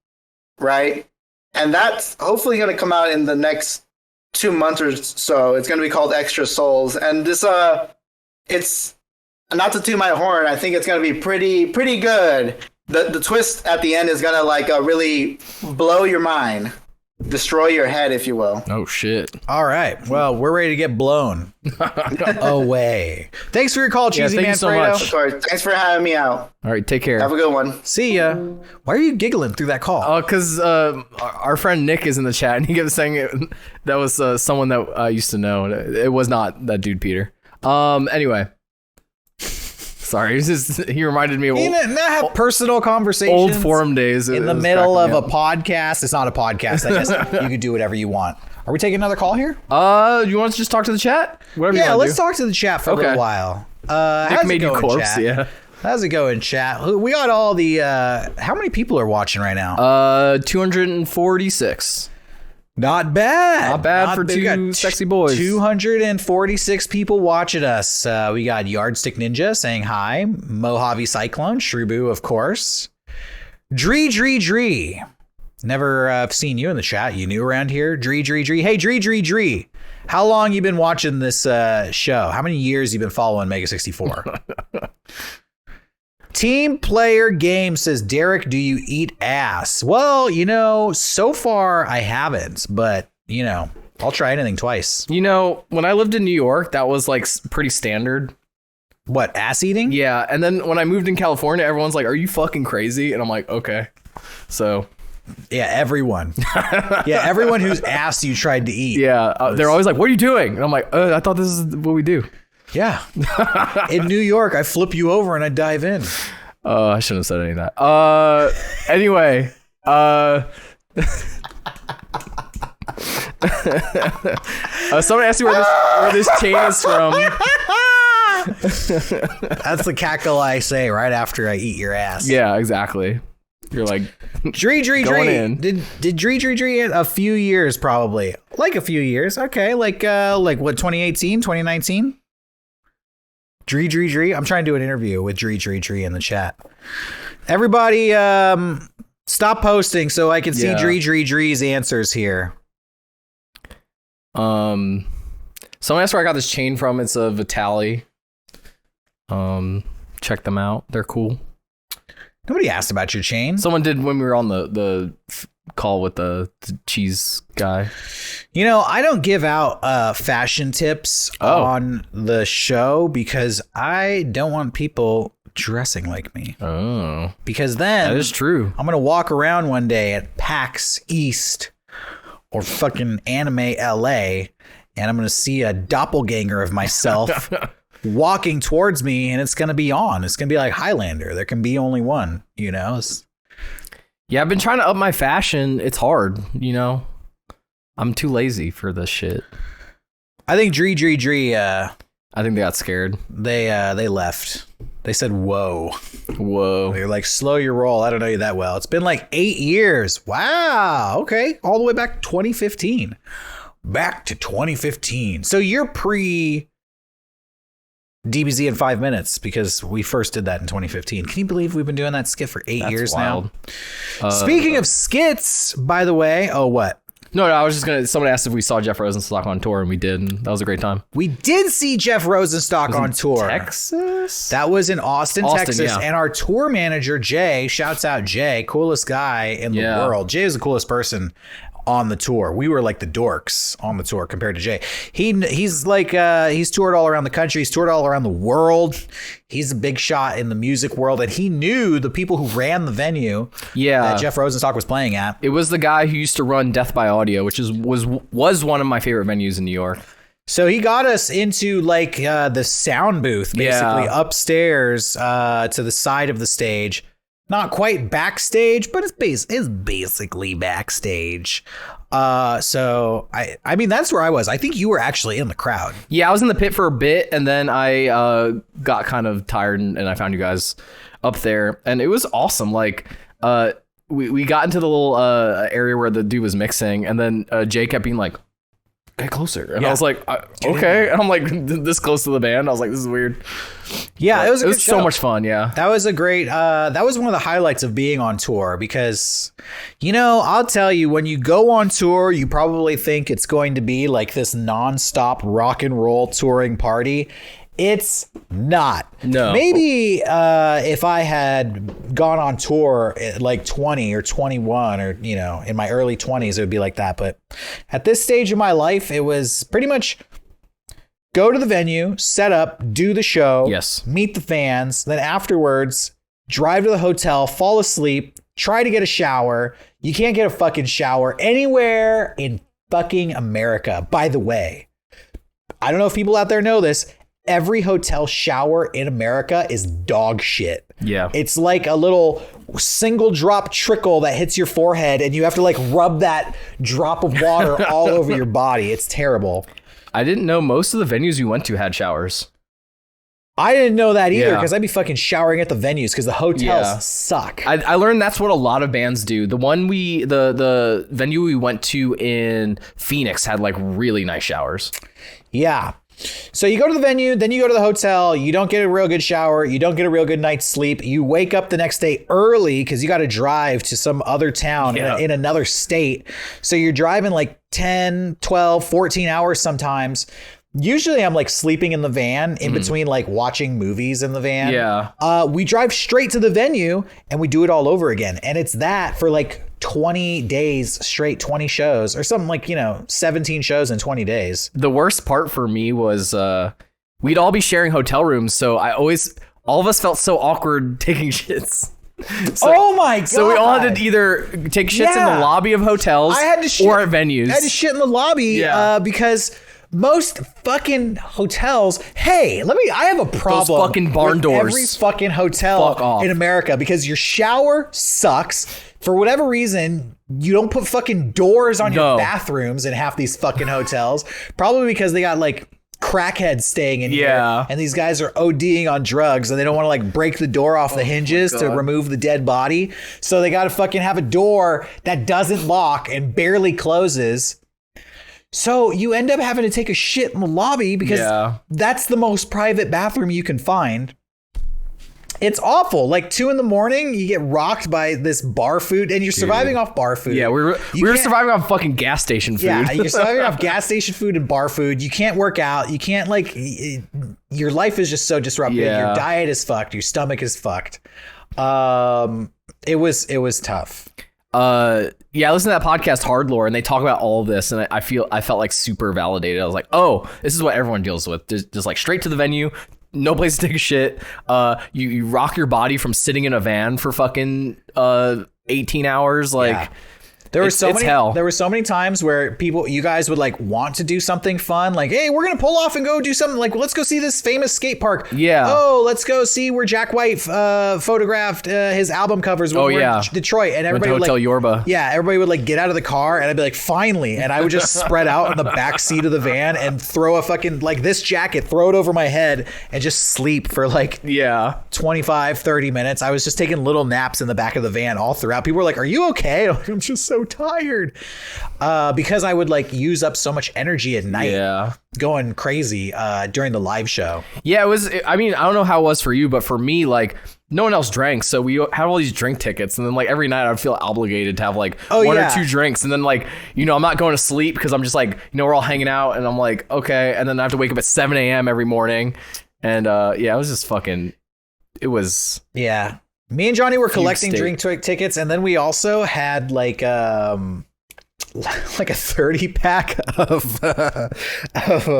right? And that's hopefully going to come out in the next 2 months or so. It's going to be called Extra Souls. And this, it's not to toot my horn. I think it's going to be pretty good. The twist at the end is going to like really blow your mind. Destroy your head, if you will. Oh, shit. All right. Well, we're ready to get blown away. Thanks for your call, Cheesy Man. Thank you so much. Of course. Thanks for having me out. All right, take care. Have a good one. See ya. Why are you giggling through that call? Because our friend Nick is in the chat, and he kept saying that was someone that I used to know. It was not that dude, Peter. Anyway. Sorry, he reminded me of have personal conversations. Old forum days. In the middle of a podcast. It's not a podcast. I guess you can do whatever you want. Are we taking another call here? You want to just talk to the chat? Whatever you want let's talk to the chat for a little while. Nick made you corpse, yeah. How's it going, chat? We got all the... how many people are watching right now? 246. Not bad. Not bad for We got two sexy boys. 246 people watching us. We got Yardstick Ninja saying hi. Mojave Cyclone. Shreeboo, of course. Dree. Never seen you in the chat. You new around here? Dree. Hey, Dree. How long you been watching this show? How many years you been following Mega64? Team Player Game says, Derrick, do you eat ass? Well, so far I haven't, but, I'll try anything twice. When I lived in New York, that was like pretty standard. What, ass eating? Yeah. And then when I moved in California, everyone's like, are you fucking crazy? And I'm like, okay. So. Yeah, everyone. Everyone whose ass you tried to eat. Yeah. They're always like, what are you doing? And I'm like, I thought this is what we do. Yeah. In New York, I flip you over and I dive in. I shouldn't have said any of that. Anyway. Someone asked me where this chain is from. That's the cackle I say right after I eat your ass. Yeah, exactly. You're like, Dree. Did Dree a few years probably? Like a few years. Okay. Like what, 2018, 2019? Dree. I'm trying to do an interview with Dree in the chat. Everybody, stop posting so I can see Dree's answers here. Someone asked where I got this chain from. It's a Vitali. Check them out. They're cool. Nobody asked about your chain. Someone did when we were on the call with the cheese guy. I don't give out fashion tips on the show because I don't want people dressing like me. Oh. Because then that is true. I'm going to walk around one day at PAX East or fucking Anime LA and I'm going to see a doppelganger of myself walking towards me and it's going to be on. It's going to be like Highlander. There can be only one, Yeah, I've been trying to up my fashion. It's hard, I'm too lazy for this shit. I think Dree. I think they got scared. They left. They said, whoa. They're like, slow your roll. I don't know you that well. It's been like 8 years. Wow. Okay. All the way back to 2015. Back to 2015. So you're pre DBZ in 5 minutes because we first did that in 2015. Can you believe we've been doing that skit for 8 years wild. now? Speaking of skits, by the way, what? No, I was just someone asked if we saw Jeff Rosenstock on tour and we did, and that was a great time. We did see Jeff Rosenstock on tour. Texas? That was in Austin, Texas. Yeah. And our tour manager, Jay, shouts out Jay, coolest guy in the world. Jay is the coolest person on the tour. We were like the dorks on the tour compared to Jay. He's like he's toured all around the country. He's toured all around the world. He's a big shot in the music world, and he knew the people who ran the venue that Jeff Rosenstock was playing at. It was the guy who used to run Death by Audio, which was one of my favorite venues in New York. So he got us into like the sound booth, basically upstairs to the side of the stage. Not quite backstage, but it's basically backstage. So I mean, that's where I was. I think you were actually in the crowd. Yeah, I was in the pit for a bit, and then I got kind of tired, and I found you guys up there, and it was awesome. Like, we got into the little area where the dude was mixing, and then Jay kept being like, get closer. And I was like, okay. And I'm like this close to the band. I was like, this is weird. Yeah, but it was so much fun. Yeah, that was a great. That was one of the highlights of being on tour because, I'll tell you, when you go on tour, you probably think it's going to be like this nonstop rock and roll touring party. It's not. No. Maybe if I had gone on tour at like 20 or 21 or, in my early 20s, it would be like that. But at this stage of my life, it was pretty much go to the venue, set up, do the show, meet the fans. Then afterwards, drive to the hotel, fall asleep, try to get a shower. You can't get a fucking shower anywhere in fucking America. By the way, I don't know if people out there know this. Every hotel shower in America is dog shit. Yeah. It's like a little single drop trickle that hits your forehead and you have to like rub that drop of water all over your body. It's terrible. I didn't know most of the venues you went to had showers. I didn't know that either Yeah. because I'd be fucking showering at the venues because the hotels suck. I learned that's what a lot of bands do. The venue we went to in Phoenix had like really nice showers. Yeah. So you go to the venue, then you go to the hotel. You don't get a real good shower. You don't get a real good night's sleep. You wake up the next day early because you got to drive to some other town in another state. So you're driving like 10, 12, 14 hours sometimes. Usually I'm like sleeping in the van in between like watching movies in the van. Yeah. We drive straight to the venue and we do it all over again. And it's that for like 20 days straight, 20 shows or something like, 17 shows in 20 days. The worst part for me was we'd all be sharing hotel rooms. So all of us felt so awkward taking shits. Oh my God. So we all had to either take shits in the lobby of hotels or at venues. I had to shit in the lobby because most fucking hotels, I have a problem Those fucking barn with doors. every fucking hotel in America because your shower sucks. For whatever reason, you don't put fucking doors on your bathrooms in half these fucking hotels. Probably because they got like crackheads staying in here and these guys are ODing on drugs and they don't want to like break the door off the hinges to remove the dead body. So they got to fucking have a door that doesn't lock and barely closes. So you end up having to take a shit in the lobby because that's the most private bathroom you can find. It's awful. Like 2 a.m, you get rocked by this bar food and you're surviving off bar food. Yeah, we were surviving off fucking gas station food. Yeah, you're surviving off gas station food and bar food. You can't work out. You can't your life is just so disrupted. Yeah. Your diet is fucked. Your stomach is fucked. It was tough. I listened to that podcast Hard Lore and they talk about all of this and I felt like super validated. I was like, oh, this is what everyone deals with. Just like straight to the venue, no place to take a shit. You rock your body from sitting in a van for fucking 18 hours. Like There were so many times where you guys would like want to do something fun, like, hey, we're gonna pull off and go do something. Like, let's go see this famous skate park. Yeah. Oh, let's go see where Jack White photographed his album covers when we were in Detroit. And everybody would Hotel like, Yorba. Yeah, everybody would like get out of the car, and I'd be like, finally, and I would just spread out in the back seat of the van and throw a fucking like this jacket, throw it over my head, and just sleep for like 25, 30 minutes. I was just taking little naps in the back of the van all throughout. People were like, are you okay? I'm just so tired because I would like use up so much energy at night going crazy during the live show. It was, I mean, I don't know how it was for you, but for me, like, no one else drank, so we had all these drink tickets, and then like every night I'd feel obligated to have like one or two drinks, and then like, I'm not going to sleep because I'm just like, we're all hanging out, and I'm like, okay, and then I have to wake up at 7 a.m. every morning, and it was just fucking, it was. Yeah. Me and Johnny were collecting drink tickets, and then we also had like a 30 pack of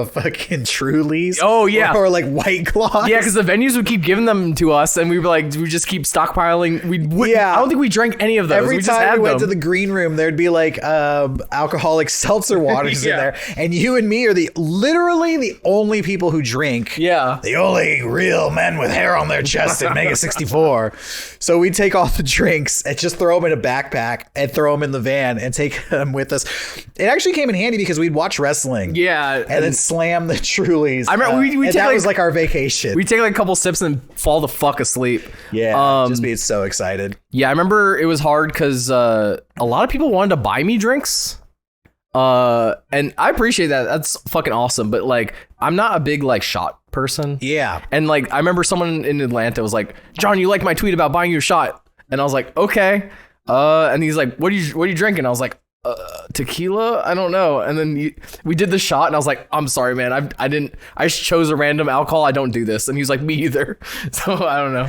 fucking Trulies. Oh yeah, or like White Claws. Yeah, because the venues would keep giving them to us, and we just keep stockpiling. I don't think we drank any of those. Every time we went to the green room, there'd be like alcoholic seltzer waters in there, and you and me are literally the only people who drink. Yeah, the only real men with hair on their chest at Mega64. So we take all the drinks and just throw them in a backpack and throw them in the van and take them with us. It actually came in handy because we'd watch wrestling. Yeah, and then slam the Trulies. I remember we take that was like our vacation. We take like a couple sips and fall the fuck asleep. Yeah, just being so excited. Yeah, I remember it was hard because a lot of people wanted to buy me drinks. And I appreciate that. That's fucking awesome. But like, I'm not a big like shot person. Yeah. And like, I remember someone in Atlanta was like, John, you like my tweet about buying you a shot? And I was like, okay. And he's like, what are you drinking? I was like, tequila? I don't know. And then we did the shot, and I was like, I'm sorry, man. I just chose a random alcohol. I don't do this. And he was like, me either. So I don't know.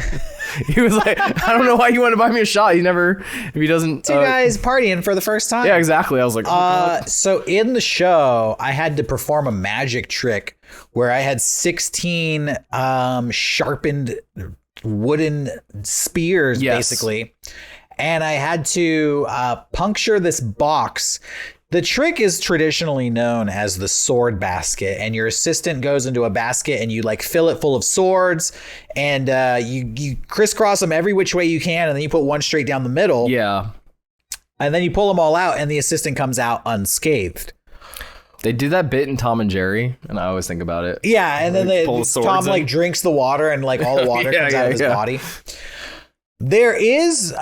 He was like, I don't know why you want to buy me a shot. If he doesn't. Two guys partying for the first time. Yeah, exactly. I was like, so in the show, I had to perform a magic trick where I had 16 sharpened wooden spears, basically. And I had to puncture this box. The trick is traditionally known as the sword basket, and your assistant goes into a basket and you like fill it full of swords, and you crisscross them every which way you can, and then you put one straight down the middle. Yeah. And then you pull them all out, and the assistant comes out unscathed. They do that bit in Tom and Jerry, and I always think about it. Yeah, and then Tom like drinks the water, and like all the water comes out of his body. There is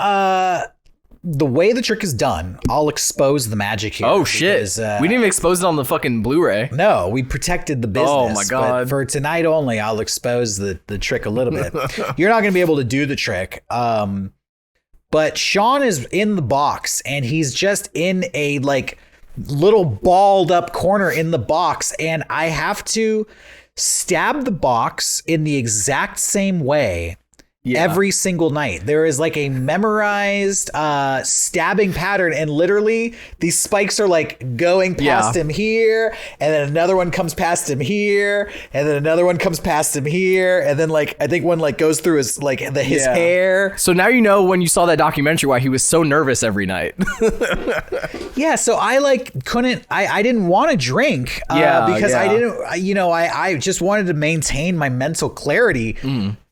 the way the trick is done. I'll expose the magic here. Oh shit! We didn't even expose it on the fucking Blu-ray. No, we protected the business. Oh my god! But for tonight only, I'll expose the trick a little bit. You're not going to be able to do the trick. But Sean is in the box, and he's just in a like little balled up corner in the box, and I have to stab the box in the exact same way. Every single night. There is like a memorized stabbing pattern, and literally these spikes are like going past him here, and then another one comes past him here, and then another one comes past him here, and then like I think one like goes through his like his hair. So now you know when you saw that documentary why he was so nervous every night. Yeah, so I like couldn't I didn't want to drink because I didn't I just wanted to maintain my mental clarity.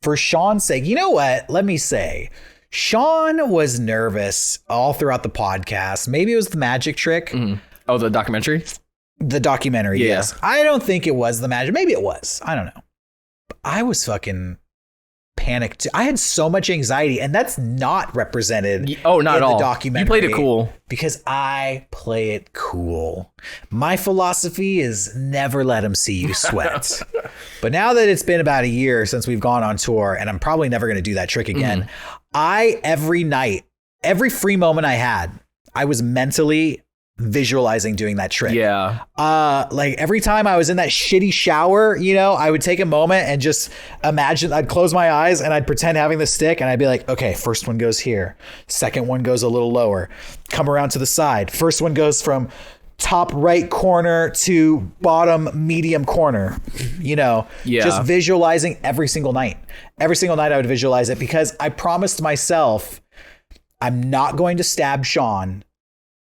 For Sean's sake. You know what? Let me say, Sean was nervous all throughout the podcast. Maybe it was the magic trick. Oh, the documentary? The documentary, yes. I don't think it was the magic. Maybe it was. I don't know. But I was fucking panicked. I had so much anxiety, and that's not represented not at all. The documentary. You played it cool. Because I play it cool. My philosophy is never let them see you sweat. But now that it's been about a year since we've gone on tour, and I'm probably never going to do that trick again, every night, every free moment I had, I was mentally visualizing doing that trick. Yeah. Like every time I was in that shitty shower, I would take a moment and just imagine, I'd close my eyes and I'd pretend having the stick, and I'd be like, okay, first one goes here. Second one goes a little lower. Come around to the side. First one goes from top right corner to bottom medium corner, just visualizing every single night. Every single night I would visualize it, because I promised myself I'm not going to stab Sean.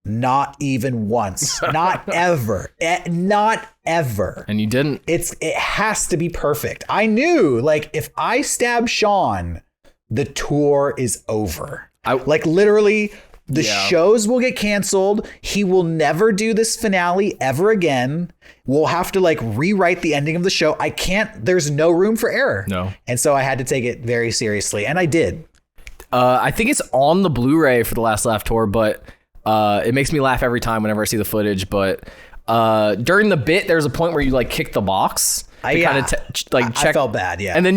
Not even once. Not ever. Not ever. And you didn't. It has to be perfect. I knew, like, if I stab Sean, the tour is over. Like, literally, the shows will get canceled. He will never do this finale ever again. We'll have to, like, rewrite the ending of the show. There's no room for error. No. And so I had to take it very seriously. And I did. I think it's on the Blu-ray for the Last Laugh tour, but... it makes me laugh every time whenever I see the footage, but during the bit, there's a point where you like kick the box. I felt bad, yeah. And then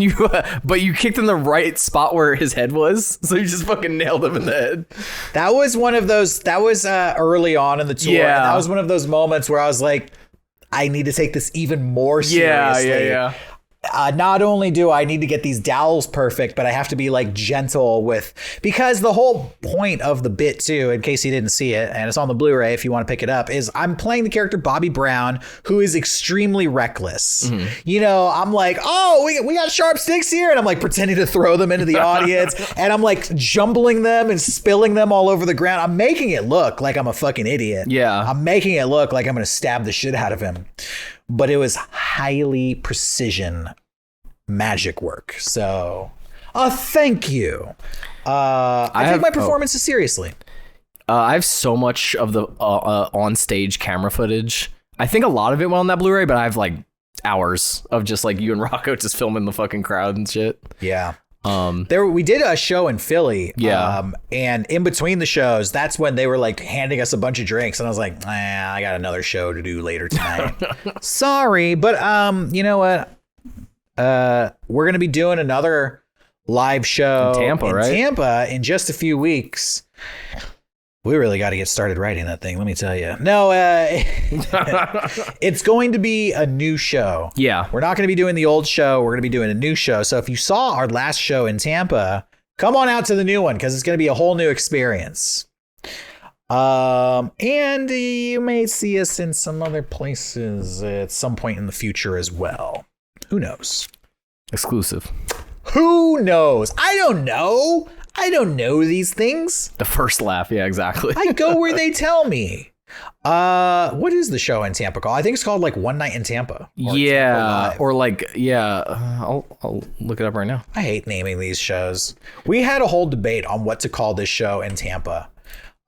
but you kicked in the right spot where his head was, so you just fucking nailed him in the head. That was one of those. That was early on in the tour. Yeah, and that was one of those moments where I was like, I need to take this even more seriously. Yeah. Not only do I need to get these dowels perfect, but I have to be like gentle because the whole point of the bit too, in case you didn't see it, and it's on the Blu-ray if you want to pick it up, is I'm playing the character Bobby Brown, who is extremely reckless. I'm like, oh, we got sharp sticks here. And I'm like pretending to throw them into the audience. And I'm like jumbling them and spilling them all over the ground. I'm making it look like I'm a fucking idiot. Yeah. I'm making it look like I'm going to stab the shit out of him. But it was highly precision magic work. So, thank you. I take my performances seriously. I have so much of the on-stage camera footage. I think a lot of it went on that Blu-ray, but I have like hours of just like you and Rocco just filming the fucking crowd and shit. Yeah. We did a show in Philly. Yeah. And in between the shows, that's when they were like handing us a bunch of drinks. And I was like, I got another show to do later tonight. Sorry. But you know what? We're going to be doing another live show in Tampa in just a few weeks. We really got to get started writing that thing. Let me tell you. No, it's going to be a new show. Yeah. We're not going to be doing the old show. We're going to be doing a new show. So if you saw our last show in Tampa, come on out to the new one, because it's going to be a whole new experience. And you may see us in some other places at some point in the future as well. Who knows? Exclusive. Who knows? I don't know. I don't know these things. The first laugh. Yeah, exactly. I go where they tell me. What is the show in Tampa called? I think it's called like One Night in Tampa. Or like, I'll look it up right now. I hate naming these shows. We had a whole debate on what to call this show in Tampa.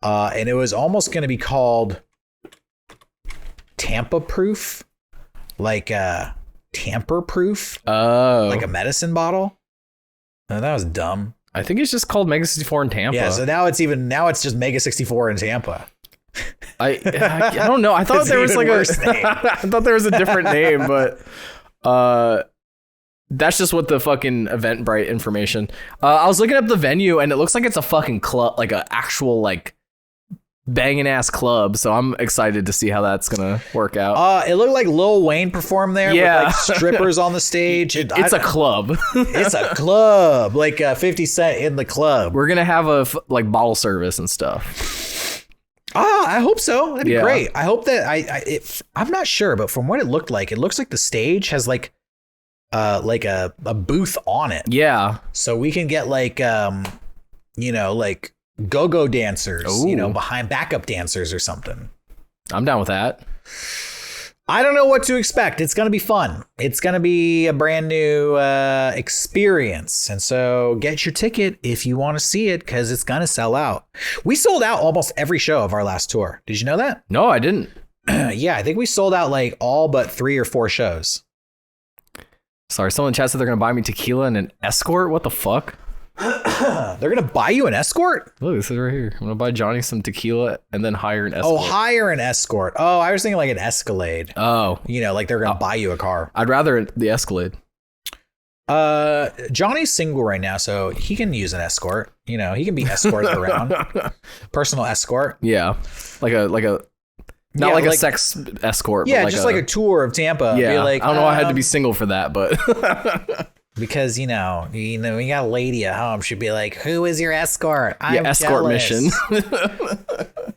And it was almost going to be called Tampa proof, like tamper proof, like a medicine bottle. Oh, that was dumb. I think it's just called Mega64 in Tampa. Yeah, so now it's just Mega64 in Tampa. I don't know. I thought there was like I thought there was a different name, but that's just what the fucking Eventbrite information. I was looking up the venue and it looks like it's a fucking club, like an actual like banging ass club. So I'm excited to see how that's gonna work out. It looked like Lil Wayne performed there with like strippers on the stage. It's a club. It's a club, like 50 Cent in the club. We're gonna have a like bottle service and stuff. I hope so. That'd be great. I hope that I'm not sure, but from what it looked like, it looks like the stage has like a booth on it. Yeah. So we can get like like go-go dancers, behind backup dancers or something. I'm down with that. I don't know what to expect. It's going to be fun. It's going to be a brand new experience. And so get your ticket if you want to see it, because it's going to sell out. We sold out almost every show of our last tour. Did you know that? No, I didn't. Yeah, I think we sold out like all but 3 or 4 shows. Sorry, someone in chat said they're going to buy me tequila and an escort. What the fuck? They're going to buy you an escort? Look, this is right here. I'm going to buy Johnny some tequila and then hire an escort. Oh, hire an escort. Oh, I was thinking like an Escalade. Oh. Like they're going to buy you a car. I'd rather the Escalade. Johnny's single right now, so he can use an escort. He can be escorted around. Personal escort. Yeah. Like a not like a sex escort. Yeah, but just like a tour of Tampa. Yeah. Be like, I don't know why I had to be single for that, but because we got a lady at home. She'd be like, "Who is your escort?" I'm escort jealous. mission.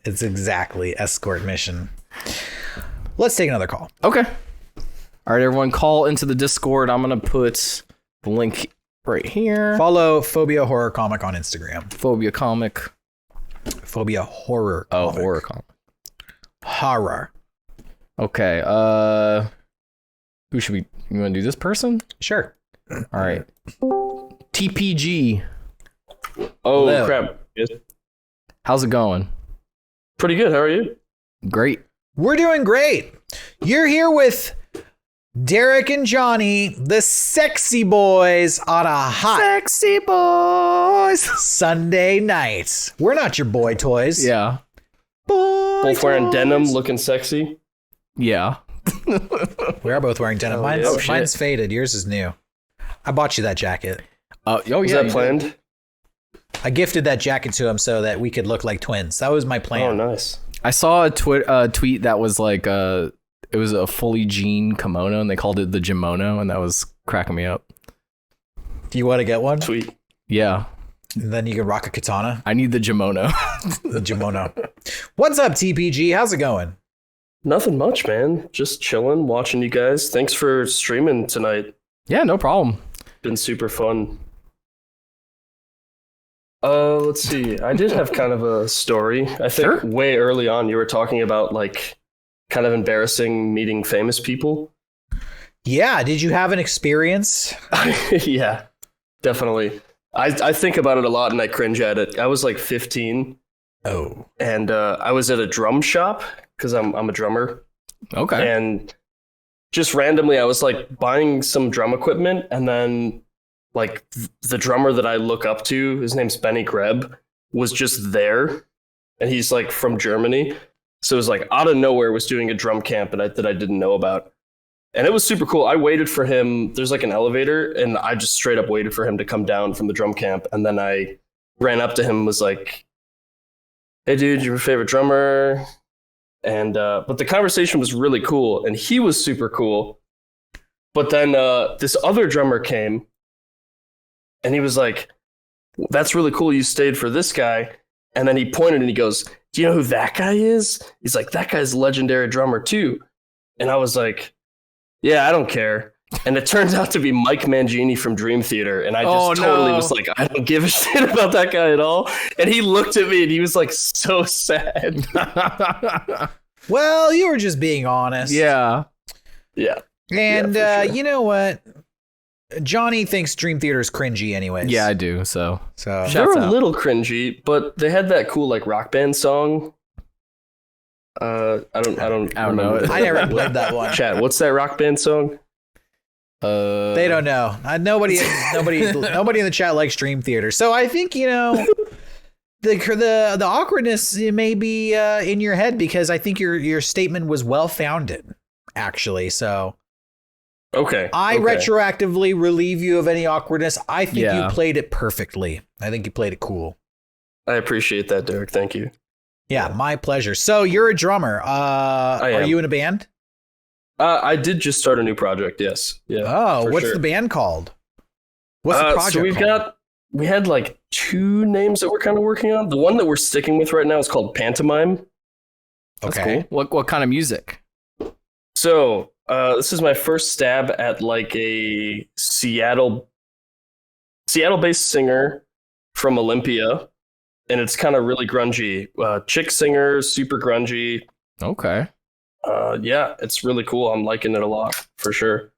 It's exactly escort mission. Let's take another call. Okay. All right, everyone, call into the Discord. I'm gonna put the link right here. Follow Phobia Horror Comic on Instagram. Phobia Comic. Phobia Horror. Oh, Comic. Horror Comic. Horror. Okay. Who should we? You want to do this person? Sure. All right. TPG. Oh, Hello. crap. Yes. How's it going? Pretty good. How are you? Great. We're doing great. You're here with Derrick and Johnny, the sexy boys, on a hot Sexy boys. Sunday night. We're not your boy toys. Yeah. Boy Both wearing toys. denim, looking sexy. Yeah. We are both wearing denim. Oh, Mine's, yeah. Oh, shit. mine's faded. Yours is new. I bought you that jacket. Oh Was yeah. that you planned? I gifted that jacket to him so that we could look like twins. That was my plan. Oh, nice. I saw a tweet that was like it was a fully jean kimono and they called it the Jimono and that was cracking me up. Do you want to get one? Sweet. Yeah. And then you can rock a katana. I need the Jimono. The Jimono. What's up, TPG? How's it going? Nothing much, man. Just chilling, watching you guys. Thanks for streaming tonight. Yeah, no problem. Been super fun. Let's see. I did have kind of a story. I think Sure. way early on you were talking about like kind of embarrassing meeting famous people. Yeah. Did you have an experience? Yeah, definitely. I think about it a lot and I cringe at it. I was like 15 Oh. and I was at a drum shop because I'm a drummer. Okay. And just randomly, I was like buying some drum equipment, and then like the drummer that I look up to, his name's Benny Greb, was just there, and he's like from Germany, so it was like out of nowhere was doing a drum camp that I didn't know about, and it was super cool. I waited for him. There's like an elevator, and I just straight up waited for him to come down from the drum camp, and then I ran up to him and was like, "Hey, dude, your favorite drummer?" And but the conversation was really cool, and he was super cool. But then this other drummer came, and he was like, "That's really cool. You stayed for this guy." And then he pointed and he goes, "Do you know who that guy is?" He's like, "That guy's a legendary drummer too." And I was like, "Yeah, I don't care." And it turns out to be Mike Mangini from Dream Theater. And I just totally was like, I don't give a shit about that guy at all. And he looked at me and he was like so sad. Well, you were just being honest. Yeah. Yeah. And Yeah, for sure. you know what? Johnny thinks Dream Theater is cringy anyways. Yeah, I do. So So Shouts They're a out. little cringy, but they had that cool like rock band song. I don't know it. I never played that one. Chat, what's that Rock Band song? They don't know. Nobody in the chat likes Dream Theater. So I think, the awkwardness may be in your head because I think your statement was well founded, actually. So Okay. I retroactively relieve you of any awkwardness. I think you played it perfectly. I think you played it cool. I appreciate that, Derek. Thank you. Yeah, my pleasure. So you're a drummer. Are you in a band? I did just start a new project. Yes. Yeah. Oh, what's the band called? What's the project? So we had like 2 names that we're kind of working on. The one that we're sticking with right now is called Pantomime. That's cool. What kind of music? So this is my first stab at like a Seattle-based singer from Olympia, and it's kind of really grungy. Chick singer, super grungy. Okay. Yeah, it's really cool. I'm liking it a lot for sure.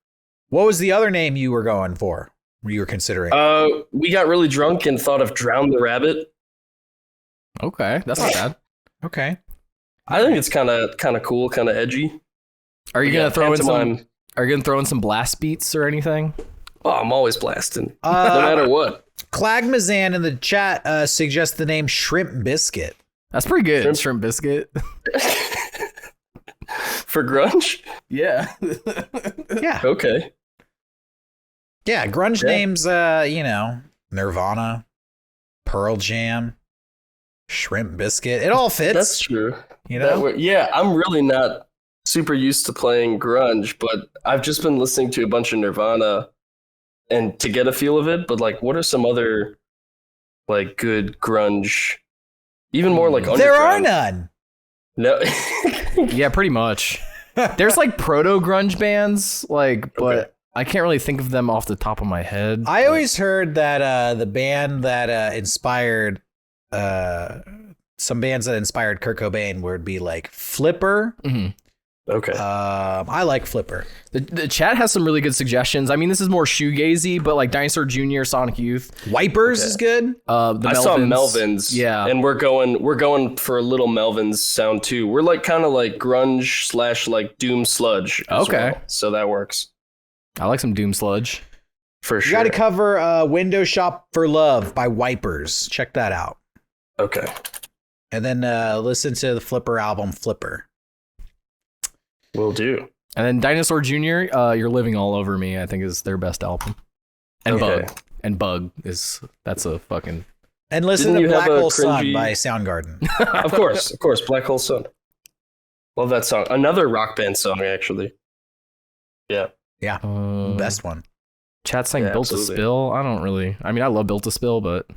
What was the other name you were going for? You were considering? We got really drunk and thought of Drown the Rabbit. Okay, that's not bad. Okay. I think it's kind of cool, kind of edgy. Are you gonna throw in some? Are you gonna throw in some blast beats or anything? Oh, I'm always blasting, no matter what. Clagmazan in the chat suggests the name Shrimp Biscuit. That's pretty good. Shrimp Biscuit. For grunge? Yeah. Yeah. Okay. Yeah, grunge names, Nirvana, Pearl Jam, Shrimp Biscuit. It all fits. That's true. Yeah, I'm really not super used to playing grunge, but I've just been listening to a bunch of Nirvana and to get a feel of it. But like, what are some other like good grunge? Even more like underground. There are none. No. Yeah, pretty much. There's like proto grunge bands, but I can't really think of them off the top of my head. I always heard that the band that inspired some bands that inspired Kurt Cobain would be like Flipper. Mm-hmm. Okay. I like Flipper. The chat has some really good suggestions. I mean, this is more shoegazy, but like Dinosaur Jr., Sonic Youth, Wipers is good. I saw Melvins. Yeah, and we're going for a little Melvins sound too. We're like kind of like grunge / like doom sludge. Okay, well, so that works. I like some doom sludge for sure. You got to cover "Window Shop for Love" by Wipers. Check that out. Okay, and then listen to the Flipper album, Flipper. Will do. And then Dinosaur Jr., You're Living All Over Me, I think is their best album. And Bug that's a fucking... And listen to Black Hole Sun by Soundgarden. Of course, Black Hole Sun. Love that song. Another rock band song, actually. Yeah. Yeah, best one. Chat saying Built to Spill. I love Built to Spill, but...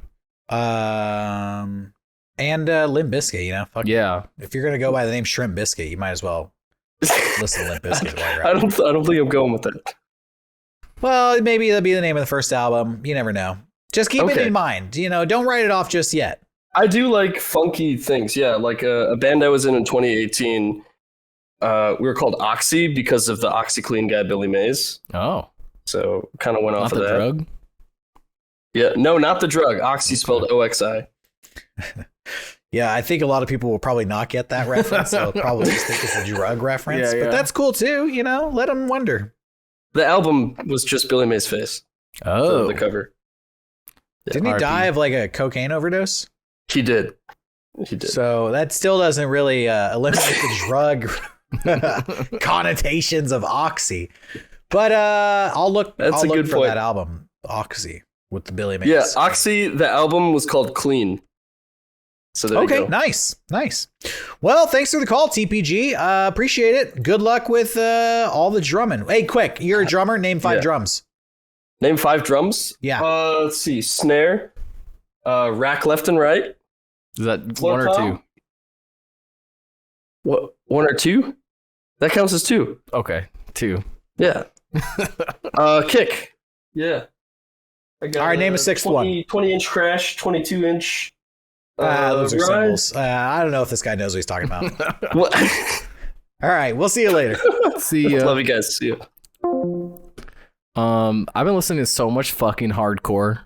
And Limp Bizkit, fuck yeah. If you're going to go by the name Shrimp Biscuit, you might as well listen to Limp Bizkit. I don't think I'm going with that. Well, maybe that'll be the name of the first album. You never know. Just keep it in mind. Don't write it off just yet. I do like funky things. Yeah, like a band I was in 2018. We were called Oxy because of the OxyClean guy, Billy Mays. Oh. So kind of went off of that. Not the drug? Yeah, no, not the drug. Oxy spelled OXI. Yeah, I think a lot of people will probably not get that reference. They'll probably just think it's a drug reference. But that's cool too, let them wonder. The album was just Billy Mays' face. Oh. The cover. Yeah. Didn't he die of like a cocaine overdose? He did. So that still doesn't really eliminate the drug connotations of Oxy. But I'll look for that album, Oxy, with the Billy Mays. Yeah, Oxy, the album was called Clean. So there you go. Nice. Well, thanks for the call, TPG. Appreciate it. Good luck with all the drumming. Hey, quick, you're a drummer. Name 5 drums. Name 5 drums? Yeah. Let's see. Snare, rack left and right. Is that Floor 1 or tom? 2? What? 1 or 2? That counts as 2. Okay, 2. Yeah. Kick. Yeah. I got all right, name a 6th one. 20-inch crash, 22-inch. Those are symbols. I don't know if this guy knows what he's talking about. All right, we'll see you later. See ya. Love you guys. See you. I've been listening to so much fucking hardcore.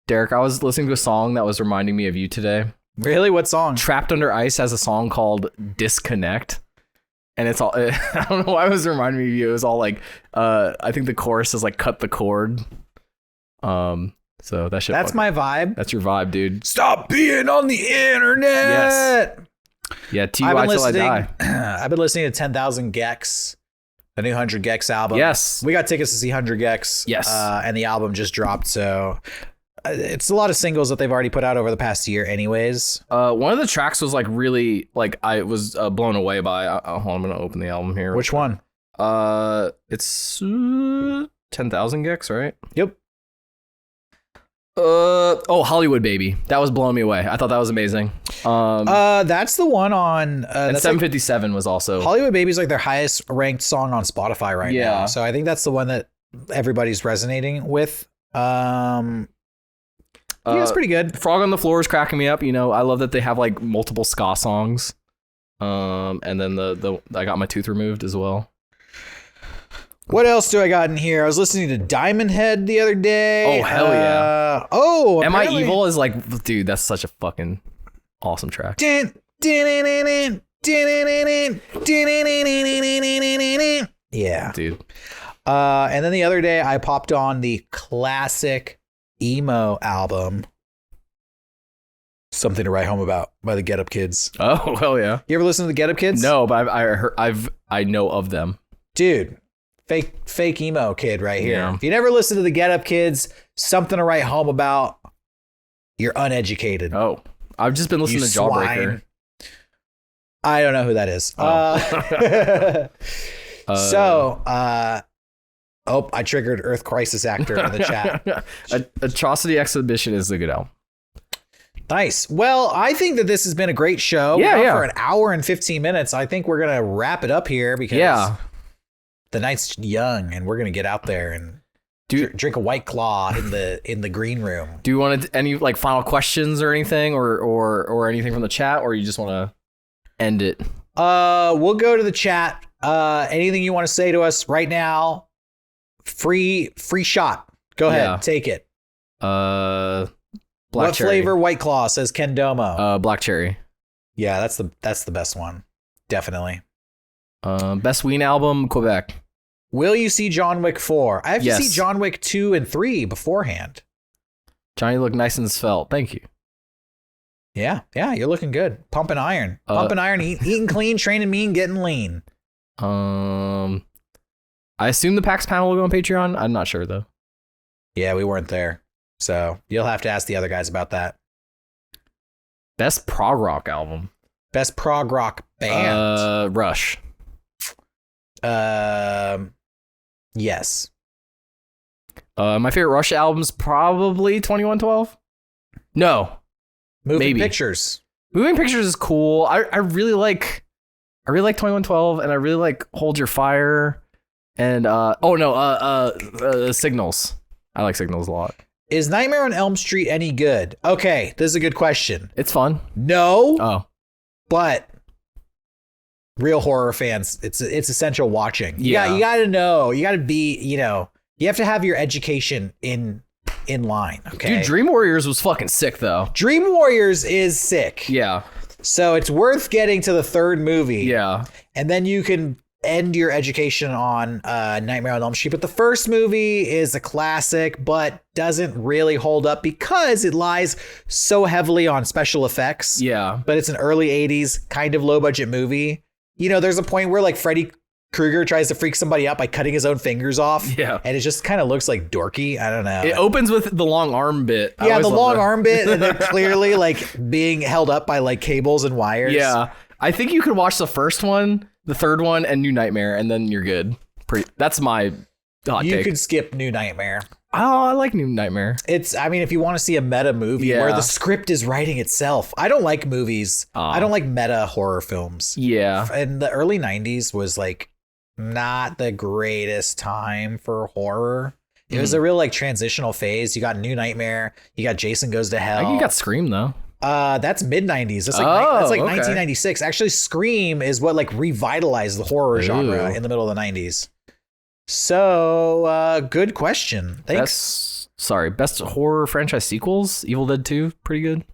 Derek, I was listening to a song that was reminding me of you today. Really? What song? Trapped Under Ice has a song called Disconnect. And it's all, I don't know why it was reminding me of you. It was all like, I think the chorus is like cut the cord. So that shit. That's my vibe. That's your vibe, dude. Stop being on the internet. Yes. Yeah, TUI Till I Die. I've been listening to 10,000 Gex, the new 100 Gex album. Yes. We got tickets to see 100 Gex. Yes. And the album just dropped, so it's a lot of singles that they've already put out over the past year anyways. One of the tracks was like really, like I was blown away by. Hold on, I'm going to open the album here. Which one? It's 10,000 Gex, right? Yep. Hollywood Baby. That was blowing me away. I thought that was amazing. That's the one on and 757 was also Hollywood Baby's like their highest ranked song on Spotify right now. So I think that's the one that everybody's resonating with. Yeah, it's pretty good. Frog on the Floor is cracking me up. You know, I love that they have like multiple ska songs. And then the I Got My Tooth Removed as well. What else do I got in here? I was listening to Diamond Head the other day. Oh, hell yeah. Am I Evil is like, dude, that's such a fucking awesome track. Yeah. Dude. And then the other day I popped on the classic emo album, Something to Write Home About by the Get Up Kids. Oh, hell yeah. You ever listen to the Get Up Kids? No, but I know of them. Dude. Fake emo kid right here. Yeah. If you never listen to the Get Up Kids, Something to Write Home About, you're uneducated. Oh, I've just been listening to Jawbreaker. I don't know who that is. I triggered Earth Crisis Actor in the chat. Atrocity Exhibition is a good album. Nice. Well, I think that this has been a great show. Yeah. For an hour and 15 minutes. I think we're going to wrap it up here because the night's young and we're going to get out there and drink a White Claw in the green room. Do you want any like final questions or anything or anything from the chat, or you just want to end it? We'll go to the chat. Anything you want to say to us right now? Free shot. Go ahead, take it. Black what cherry. flavor White Claw, says Ken Domo? Black cherry. Yeah, that's the best one. Definitely. Best Ween album, Quebec. Will you see John Wick 4? I have Yes. to see John Wick 2 and 3 beforehand. Johnny looked nice and svelte. Thank you. Yeah, you're looking good. Pumping iron. Eating clean, training mean, getting lean. I assume the PAX panel will go on Patreon. I'm not sure though. Yeah, we weren't there. So you'll have to ask the other guys about that. Best prog rock album. Best prog rock band. Rush. Yes. My favorite Rush album's probably 2112. No. Moving maybe. Pictures. Moving Pictures is cool. I really like 2112 and I really like Hold Your Fire and Signals. I like Signals a lot. Is Nightmare on Elm Street any good? Okay, this is a good question. It's fun. No. Oh. But real horror fans, it's essential watching. Yeah. You got to know. You got to be, you have to have your education in line, okay? Dude, Dream Warriors was fucking sick though. Dream Warriors is sick. Yeah. So it's worth getting to the third movie. Yeah. And then you can end your education on Nightmare on Elm Street. But the first movie is a classic, but doesn't really hold up because it lies so heavily on special effects. Yeah. But it's an early 80s kind of low budget movie. There's a point where like Freddy Krueger tries to freak somebody out by cutting his own fingers off. Yeah. And it just kind of looks like dorky. I don't know. It opens with the long arm bit. Yeah, the long arm bit, and they're clearly like being held up by like cables and wires. Yeah. I think you could watch the first one, the third one, and New Nightmare, and then you're good. That's my hot You take. could skip New Nightmare. Oh, I like New Nightmare. If you want to see a meta movie where the script is writing itself. I don't like movies. I don't like meta horror films. Yeah. And the early 90s was like not the greatest time for horror. It was a real like transitional phase. You got New Nightmare. You got Jason Goes to Hell. I think you got Scream though. That's mid 90s. That's like okay. 1996. Actually, Scream is what like revitalized the horror genre in the middle of the 90s. So, good question. Thanks. Best horror franchise sequels. Evil Dead 2, pretty good.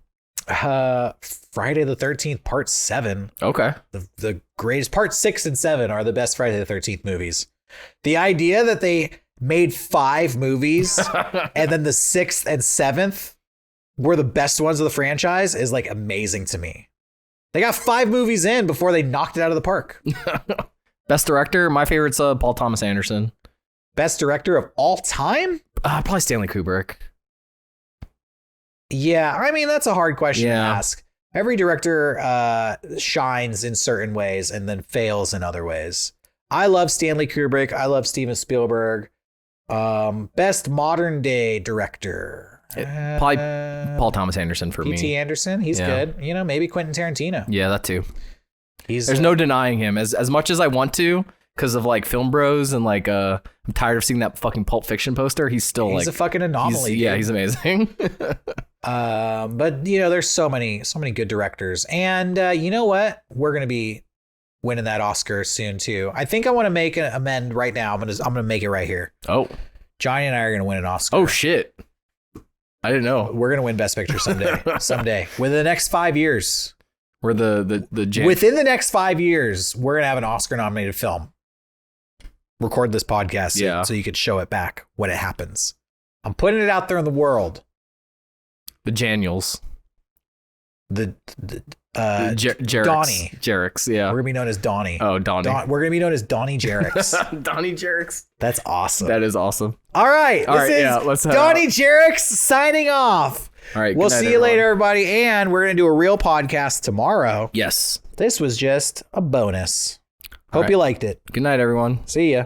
Friday the 13th Part 7. Okay. The greatest Part 6 and 7 are the best Friday the 13th movies. The idea that they made 5 movies and then the 6th and 7th were the best ones of the franchise is like amazing to me. They got 5 movies in before they knocked it out of the park. Best director, my favorite's Paul Thomas Anderson. Best director of all time? Probably Stanley Kubrick. Yeah, I mean, that's a hard question to Yeah. ask. Every director shines in certain ways and then fails in other ways. I love Stanley Kubrick. I love Steven Spielberg. Best modern day director. Probably Paul Thomas Anderson for P.T. me. Anderson, he's Yeah. good. You know, maybe Quentin Tarantino. Yeah, that too. There's no denying him. As much as I want to, because of like Film Bros and like I'm tired of seeing that fucking Pulp Fiction poster. He's still he's a fucking anomaly. He's amazing. But you know, there's so many good directors, and you know what? We're gonna be winning that Oscar soon too. I think I want to make an amend right now. I'm gonna make it right here. Oh, Johnny and I are gonna win an Oscar. oh shit! I didn't know. We're gonna win Best Picture someday. Someday, within the next 5 years. We're the Within the next 5 years, we're gonna have an Oscar-nominated film. Record this podcast, so you could show it back when it happens. I'm putting it out there in the world. the Janiels. The Jerricks. Donnie. Jerricks, yeah. We're gonna be known as Donnie. Oh, Donnie. We're gonna be known as Donnie Jerricks. Donnie Jerricks. That's awesome. That is awesome. All right. Let's head Donnie out. Jerricks signing off. All right. We'll good night, see you later, everyone. everybody. And we're gonna do a real podcast tomorrow. Yes. This was just a bonus. Hope right. you liked it. Good night, everyone. See ya.